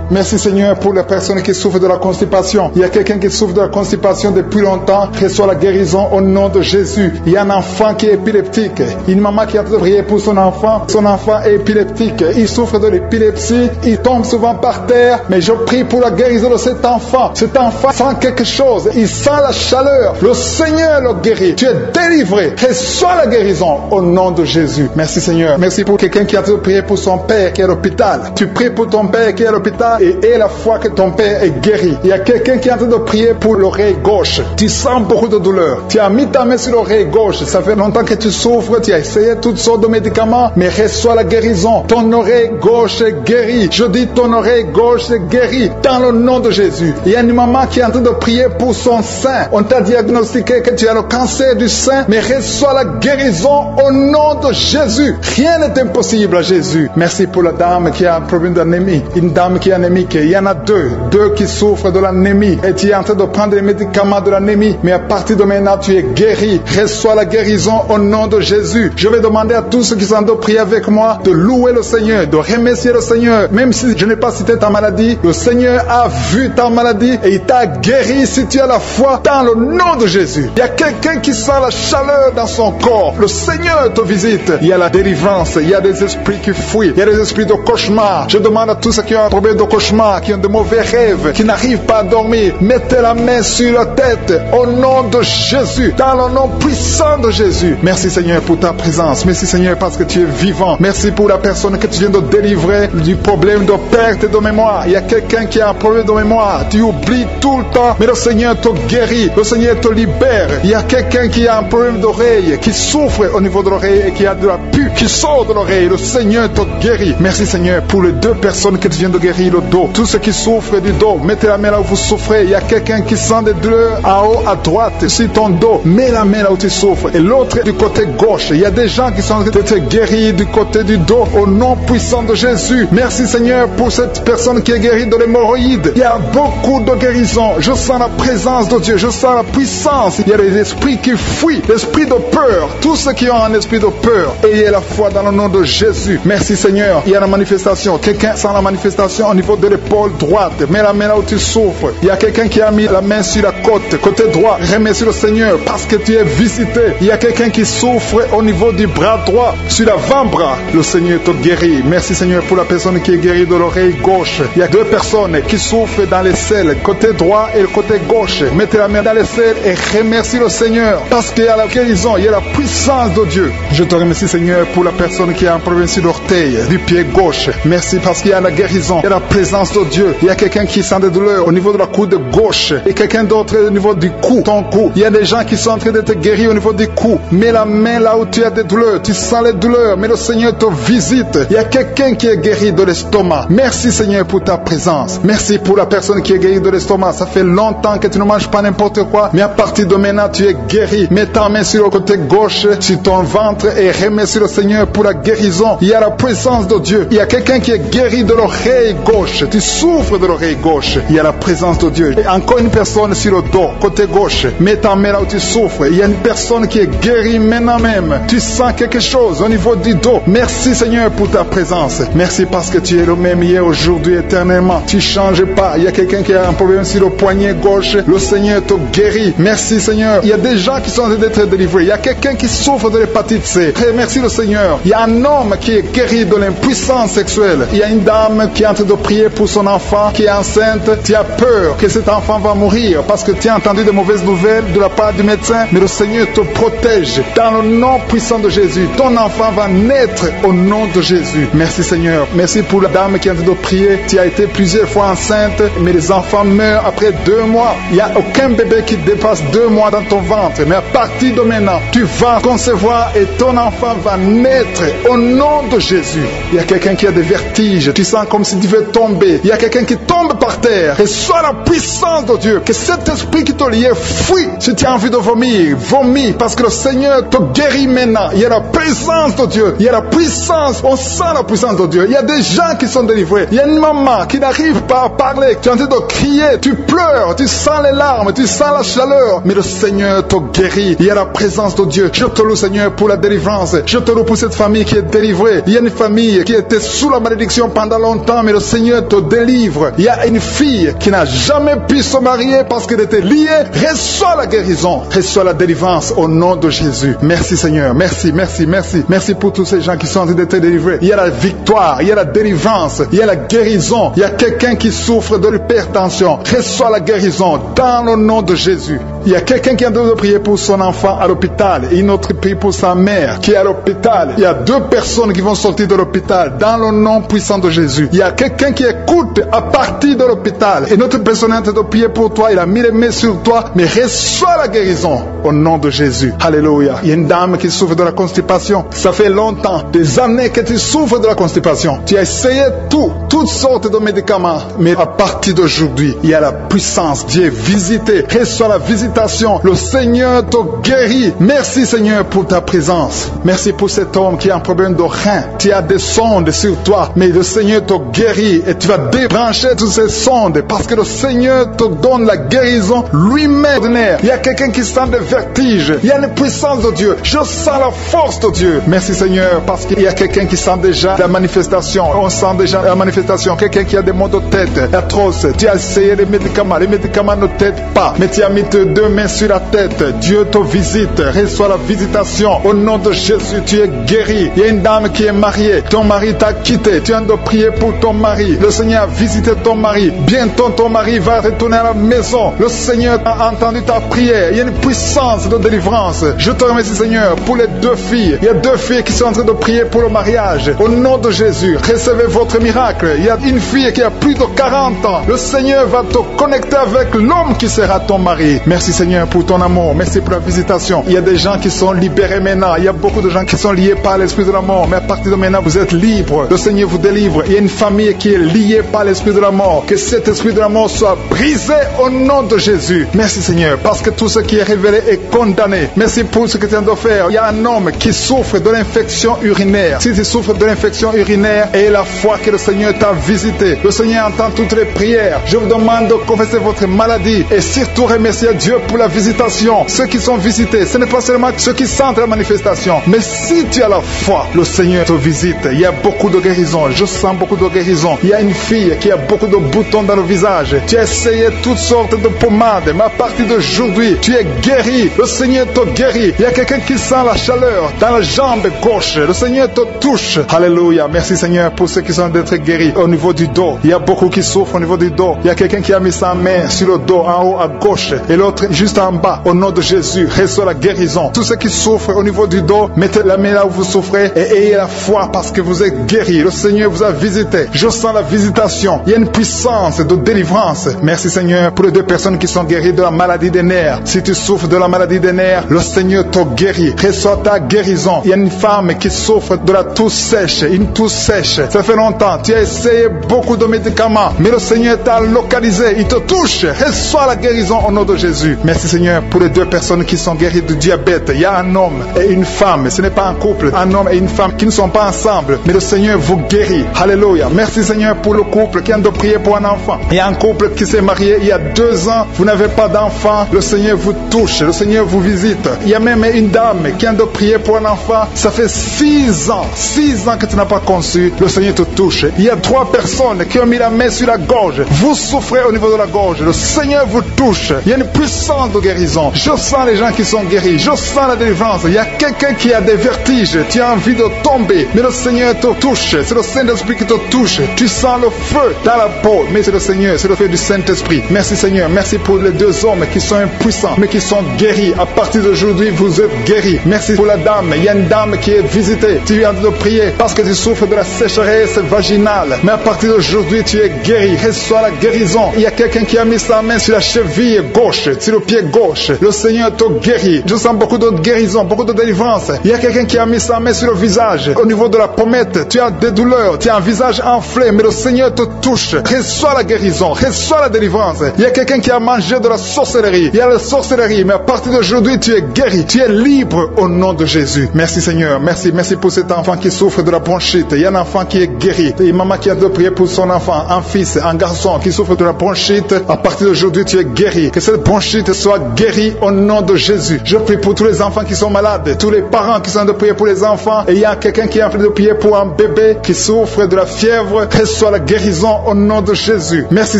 Merci Seigneur pour les personnes qui souffrent de la constipation. Il y a quelqu'un qui souffre de la constipation depuis longtemps. Reçois la guérison au nom de Jésus. Il y a un enfant qui est épileptique. Une maman qui a prié pour son enfant. Son enfant est épileptique. Il souffre de l'épilepsie. Il tombe souvent par terre. Mais je prie pour la guérison de cet enfant. Cet enfant sent quelque chose. Il sent la chaleur. Le Seigneur le guérit. Tu es délivré. Reçois la guérison au nom de Jésus. Merci Seigneur. Merci pour quelqu'un qui a prié pour son père qui est à l'hôpital. Tu pries pour ton père qui est à l'hôpital et aie la foi que ton père est guéri. Il y a quelqu'un qui est en train de prier pour l'oreille gauche. Tu sens beaucoup de douleur. Tu as mis ta main sur l'oreille gauche. Ça fait longtemps que tu souffres. Tu as essayé toutes sortes de médicaments, mais reçois la guérison. Ton oreille gauche est guérie. Je dis ton oreille gauche est guérie dans le nom de Jésus. Il y a une maman qui est en train de prier pour son sein. On t'a diagnostiqué que tu as le cancer du sein, mais reçois la guérison au nom de Jésus. Rien n'est impossible à Jésus. Merci pour la dame qui a un problème d'anémie. Une dame qui est anémique. Il y en a deux qui souffrent de l'anémie. Et tu es en train de prendre les médicaments de l'anémie, mais à partir de maintenant, tu es guéri. Reçois la guérison au nom de Jésus. Je vais demander à tous ceux qui sont en train de prier avec moi de louer le Seigneur, de remercier le Seigneur. Même si je n'ai pas cité ta maladie, le Seigneur a vu ta maladie et il t'a guéri si tu as la foi dans le nom de Jésus. Il y a quelqu'un qui sent la chaleur dans son corps. Le Seigneur te visite. Il y a la délivrance. Il y a des esprits qui fuient. Il y a des esprits de cauchemar. Je demande à tous ceux qui ont un problème de cauchemar, qui ont de mauvais rêves, qui n'arrivent pas à dormir, mettez la main sur la tête au nom de Jésus, dans le nom puissant de Jésus. Merci Seigneur pour ta présence. Merci Seigneur parce que tu es vivant. Merci pour la personne que tu viens de délivrer du problème de perte de mémoire. Il y a quelqu'un qui a un problème de mémoire. Tu oublies tout le temps, mais le Seigneur te guérit. Le Seigneur te libère. Il y a quelqu'un qui a un problème d'oreille, qui souffre au niveau de l'oreille et qui a de la pue qui sort de l'oreille. Le Seigneur te guérit. Merci Seigneur pour les deux personnes que tu viens de guérir le dos. Tous ceux qui souffrent du dos, mettez la main là où vous souffrez. Il y a quelqu'un qui sent des douleurs en haut à droite sur ton dos. Mets la main là où tu souffres. Et l'autre du côté gauche. Il y a des gens qui sont en train de te guérir du côté du dos au nom puissant de Jésus. Merci Seigneur pour cette personne qui est guérie de l'hémorroïde. Il y a beaucoup de guérison. Je sens la présence de Dieu. Je sens la puissance. Il y a des esprits qui fuient. L'esprit de peur. Tous ceux qui ont un esprit de peur. Ayez la foi dans le nom de Jésus. Merci Seigneur. Il y a la manifestation. Quelqu'un sent la manifestation au niveau de l'épaule droite. Mets la main là où tu souffres. Il y a quelqu'un qui a mis la main sur la côte. Côté droit. Remercie le Seigneur parce que tu es visité. Il y a quelqu'un qui souffre au niveau du bras droit. Sur l'avant-bras. Le Seigneur te guérit. Merci Seigneur pour la personne qui est guérie de l'oreille gauche. Il y a deux personnes qui souffrent dans les selles. Côté droit et le côté gauche. Mettez la main dans les selles et remercie le Seigneur parce qu'il y a la guérison. Il y a la puissance de Dieu. Je te remercie Seigneur pour la personne qui a un problème sur l'orteil du pied gauche. Merci parce qu'il y a la guérison. Il y a la présence de Dieu. Il y a quelqu'un qui sent des douleurs au niveau de la coude gauche et quelqu'un d'autre au niveau du cou, ton cou. Il y a des gens qui sont en train d'être guéris au niveau du cou. Mets la main là où tu as des douleurs. Tu sens les douleurs, mais le Seigneur te visite. Il y a quelqu'un qui est guéri de l'estomac. Merci Seigneur pour ta présence. Merci pour la personne qui est guérie de l'estomac. Ça fait longtemps que tu ne manges pas n'importe quoi, mais à partir de maintenant tu es guéri. Mets ta main sur le côté gauche, sur ton ventre et remercie le Seigneur pour la guérison. Il y a la présence de Dieu. Il y a quelqu'un qui est guéri de l'oreille gauche. Tu souffres de l'oreille gauche. Il y a la présence de Dieu. Et encore une personne sur le dos, côté gauche. Mets ta main là où tu souffres. Il y a une personne qui est guérie maintenant même. Tu sens quelque chose au niveau du dos. Merci Seigneur pour ta présence. Merci parce que tu es le même hier, aujourd'hui, éternellement. Tu ne changes pas. Il y a quelqu'un qui a un problème sur le poignet gauche. Le Seigneur te guérit. Merci Seigneur. Il y a des gens qui sont en train d'être délivrés. Il y a quelqu'un qui souffre de l'hépatite C. Merci le Seigneur. Il y a un homme qui est guéri de l'impuissance sexuelle. Il y a une dame qui est en train de prier pour son enfant qui est enceinte. Tu as peur que cet enfant va mourir parce que tu as entendu de mauvaises nouvelles de la part du médecin. Mais le Seigneur te protège dans le nom puissant de Jésus. Ton enfant va naître au nom de Jésus. Merci Seigneur. Merci pour la dame qui est en train de prier. Tu as été plusieurs fois enceinte, mais les enfants meurent après 2 mois. Il n'y a aucun bébé qui dépasse 2 mois dans ton ventre. Mais à partir de maintenant, tu vas concevoir et ton enfant va naître au nom de Jésus. Il y a quelqu'un qui a des vertiges. Tu sens comme si tu veux tomber. Il y a quelqu'un qui tombe par terre. Et soit la puissance de Dieu. Que cet esprit qui te liait fuit. Si tu as envie de vomir, vomis. Parce que le Seigneur te guérit maintenant. Il y a la présence de Dieu. Il y a la puissance. On sent la puissance de Dieu. Il y a des gens qui sont délivrés. Il y a une maman qui n'arrive pas à parler. Tu es en train de crier. Tu pleures. Tu sens les larmes. Tu sens la chaleur. Mais le Seigneur te guérit. Il y a la présence de Dieu. Je te loue, Seigneur, pour la délivrance. Je te loue pour cette famille qui est délivrée. Il y a une famille qui était sous la malédiction pendant longtemps, mais le Seigneur te délivre. Il y a une fille qui n'a jamais pu se marier parce qu'elle était liée. Reçois la guérison. Reçois la délivrance au nom de Jésus. Merci Seigneur. Merci, merci, merci. Merci pour tous ces gens qui sont en train d'être délivrés. Il y a la victoire. Il y a la délivrance. Il y a la guérison. Il y a quelqu'un qui souffre de l'hypertension. Reçois la guérison dans le nom de Jésus. Il y a quelqu'un qui est en train de prier pour son enfant à l'hôpital et une autre prie pour sa mère qui est à l'hôpital. Il y a 2 personnes qui vont sortir de l'hôpital dans le nom puissant de Jésus. Il y a quelqu'un qui écoute à partir de l'hôpital et notre personne est en train de prier pour toi. Il a mis les mains sur toi, mais reçois la guérison au nom de Jésus. Alléluia. Il y a une dame qui souffre de la constipation. Ça fait longtemps, des années que tu souffres de la constipation. Tu as essayé toutes sortes de médicaments, mais à partir d'aujourd'hui, il y a la puissance. Dieu est visité. Reçois la visitation. Le Seigneur te guérit. Merci Seigneur pour ta présence. Merci pour cet homme qui a un problème de rein. Tu as des sondes sur toi, mais le Seigneur te guérit et tu vas débrancher toutes ces sondes parce que le Seigneur te donne la guérison lui-même. Il y a quelqu'un qui sent des vertiges. Il y a une puissance de Dieu. Je sens la force de Dieu. Merci Seigneur parce qu'il y a quelqu'un qui sent déjà la manifestation. On sent déjà la manifestation. Quelqu'un qui a des maux de tête atroces. Tu as essayé les médicaments. Les médicaments ne t'aident pas, mais tu as mis tes 2 mains sur la tête. Dieu te visite. Reçois la visitation. Au nom de Jésus, tu es guéri. Il y a une dame qui est mariée. Ton mari t'a quitté. Tu as de prier pour ton mari. Le Seigneur a visité ton mari. Bientôt ton mari va retourner à la maison. Le Seigneur a entendu ta prière. Il y a une puissance de délivrance. Je te remercie Seigneur pour les 2 filles. Il y a 2 filles qui sont en train de prier pour le mariage. Au nom de Jésus, recevez votre miracle. Il y a une fille qui a plus de 40 ans. Le Seigneur va te connecter avec l'homme qui sera ton mari. Merci Seigneur pour ton amour. Merci pour la visitation. Il y a des gens qui sont libérés maintenant. Il y a beaucoup de gens qui sont liés par l'esprit de la mort. Mais à partir de maintenant, vous êtes libres. Le Seigneur vous délivre. Il y a une famille qui est liée par l'esprit de la mort. Que cet esprit de la mort soit brisé au nom de Jésus. Merci Seigneur. Parce que tout ce qui est révélé est condamné. Merci pour ce que tu viens de faire. Il y a un homme qui souffre de l'infection urinaire. Si tu souffres de l'infection urinaire, et la foi que le Seigneur t'a visité. Le Seigneur entend toutes les prières. Je vous demande de confesser votre maladie. Et surtout remercier Dieu pour la visitation. Ceux qui sont visités, ce n'est pas seulement ceux qui sentent la manifestation, mais si tu as la foi, le Seigneur te visite. Il y a beaucoup de guérison. Je sens beaucoup de guérison. Il y a une fille qui a beaucoup de boutons dans le visage. Tu as essayé toutes sortes de pommades, mais à partir d'aujourd'hui, tu es guéri. Le Seigneur te guérit. Il y a quelqu'un qui sent la chaleur dans la jambe gauche. Le Seigneur te touche. Alléluia. Merci Seigneur pour ceux qui sont d'être guéris au niveau du dos. Il y a beaucoup qui souffrent au niveau du dos. Il y a quelqu'un qui a mis sa main sur le dos en haut à gauche et l'autre juste en bas. Au nom de Jésus, reçois la guérison. Tous ceux qui souffrent au niveau du dos, mettez la main là où vous souffrez et ayez la foi parce que vous êtes guéris. Le Seigneur vous a visité. Je sens la visitation. Il y a une puissance de délivrance. Merci Seigneur pour les 2 personnes qui sont guéries de la maladie des nerfs. Si tu souffres de la maladie des nerfs, le Seigneur te guérit. Reçois ta guérison. Il y a une femme qui souffre de la toux sèche. Une toux sèche. Ça fait longtemps. Tu as essayé beaucoup de médicaments, mais le Seigneur t'a localisé. Il te touche. Reçois la guérison au nom de Jésus. Merci Seigneur pour les 2 personnes qui sont guéries du diabète. Il y a un homme et une femme. Ce n'est pas un couple. Un homme et une femme qui ne sont pas ensemble, mais le Seigneur vous guérit. Alléluia. Merci Seigneur pour le couple qui vient de prier pour un enfant. Il y a un couple qui s'est marié il y a 2 ans. Vous n'avez pas d'enfant. Le Seigneur vous touche. Le Seigneur vous visite. Il y a même une dame qui vient de prier pour un enfant. Ça fait 6 ans. 6 ans que tu n'as pas conçu. Le Seigneur te touche. Il y a 3 personnes qui ont mis la main sur la gorge. Vous souffrez au niveau de la gorge. Le Seigneur vous touche. Il y a une puissance de guérison. Je sens les gens qui sont guéris. Je sens la délivrance. Il y a quelqu'un qui a des vertiges. Tu as envie de tomber. Mais le Seigneur te touche. C'est le Saint-Esprit qui te touche. Tu sens le feu dans la peau. Mais c'est le Seigneur. C'est le feu du Saint-Esprit. Merci Seigneur. Merci pour les 2 hommes qui sont impuissants, mais qui sont guéris. À partir d'aujourd'hui, vous êtes guéris. Merci pour la dame. Il y a une dame qui est visitée. Tu es en train de prier parce que tu souffres de la sécheresse vaginale. Mais à partir d'aujourd'hui, tu es guéri. Reçois la guérison. Il y a quelqu'un qui a mis sa main sur la cheville gauche, sur le pied gauche. Le Seigneur te guérit. Je sens beaucoup de guérison, beaucoup de délivrance. Il y a quelqu'un qui a mis sa main sur le visage. Au niveau de la pommette, tu as des douleurs. Tu as un visage enflé, mais le Seigneur te touche. Reçois la guérison. Reçois la délivrance. Il y a quelqu'un qui a mangé de la sorcellerie. Il y a la sorcellerie, mais à partir d'aujourd'hui, tu es guéri. Tu es libre au nom de Jésus. Merci Seigneur. Merci pour cet enfant qui souffre de la bronchite. Il y a un enfant qui est guéri. Il y a une maman qui a de prier pour son enfant, un fils, un garçon qui souffre de la bronchite. À partir d'aujourd'hui, tu es guéri. Que cette bronchite soit guérie au nom de Jésus. Je prie pour tous les enfants qui sont malades, tous les parents qui sont en train de prier pour les enfants. Et il y a quelqu'un qui est en train de prier pour un bébé qui souffre de la fièvre. Reçois la guérison au nom de Jésus. Merci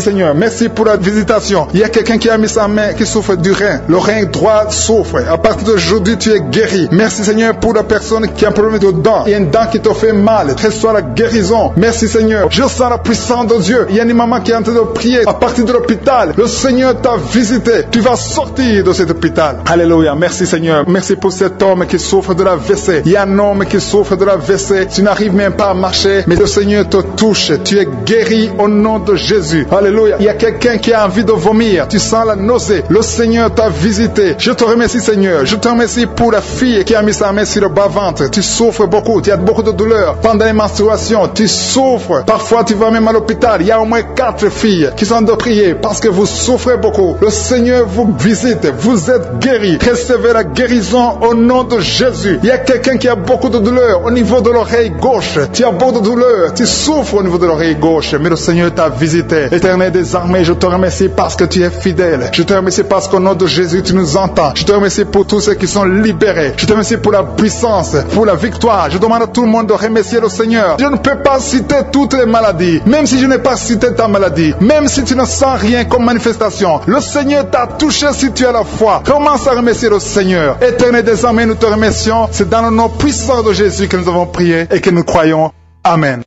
Seigneur. Merci pour la visitation. Il y a quelqu'un qui a mis sa main qui souffre du rein. Le rein droit souffre. À partir d'aujourd'hui, tu es guéri. Merci Seigneur pour la personne qui a un problème de dents. Il y a une dent qui te fait mal. Reçois la guérison. Merci Seigneur. Je sens la puissance de Dieu. Il y a une maman qui est en train de prier à partir de l'hôpital. Le Seigneur t'a visité. Tu vas sortir de cet hôpital. Alléluia. Merci Seigneur. Merci pour cet homme qui souffre de la WC. Il y a un homme qui souffre de la WC. Tu n'arrives même pas à marcher, mais le Seigneur te touche. Tu es guéri au nom de Jésus. Alléluia. Il y a quelqu'un qui a envie de vomir. Tu sens la nausée. Le Seigneur t'a visité. Je te remercie Seigneur. Je te remercie pour la fille qui a mis sa main sur le bas-ventre. Tu souffres beaucoup. Tu as beaucoup de douleurs. Pendant les menstruations, tu souffres. Parfois, tu vas même à l'hôpital. Il y a au moins 4 filles qui sont de prier parce que vous souffrez beaucoup. Le Seigneur vous visite. Vous êtes guéris. Recevez la guérison au nom de Jésus. Il y a quelqu'un qui a beaucoup de douleurs au niveau de l'oreille gauche. Tu as beaucoup de douleurs. Tu souffres au niveau de l'oreille gauche. Mais le Seigneur t'a visité. Éternel des armées, je te remercie parce que tu es fidèle. Je te remercie parce qu'au nom de Jésus, tu nous entends. Je te remercie pour tous ceux qui sont libérés. Je te remercie pour la puissance, pour la victoire. Je demande à tout le monde de remercier le Seigneur. Je ne peux pas citer toutes les maladies. Même si je n'ai pas cité ta maladie. Même si tu ne sens rien comme manifestation. Le Seigneur t'a touché si tu as la foi. Commence à remercier le Seigneur. Éternel des armées, nous te remercions. C'est dans le nom puissant de Jésus que nous avons prié et que nous croyons. Amen.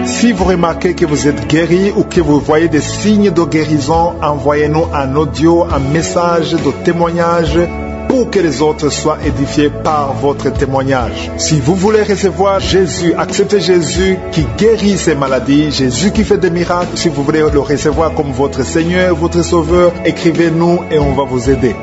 Si vous remarquez que vous êtes guéri ou que vous voyez des signes de guérison, envoyez-nous un audio, un message de témoignage pour que les autres soient édifiés par votre témoignage. Si vous voulez recevoir Jésus, acceptez Jésus qui guérit ces maladies, Jésus qui fait des miracles. Si vous voulez le recevoir comme votre Seigneur, votre Sauveur, écrivez-nous et on va vous aider.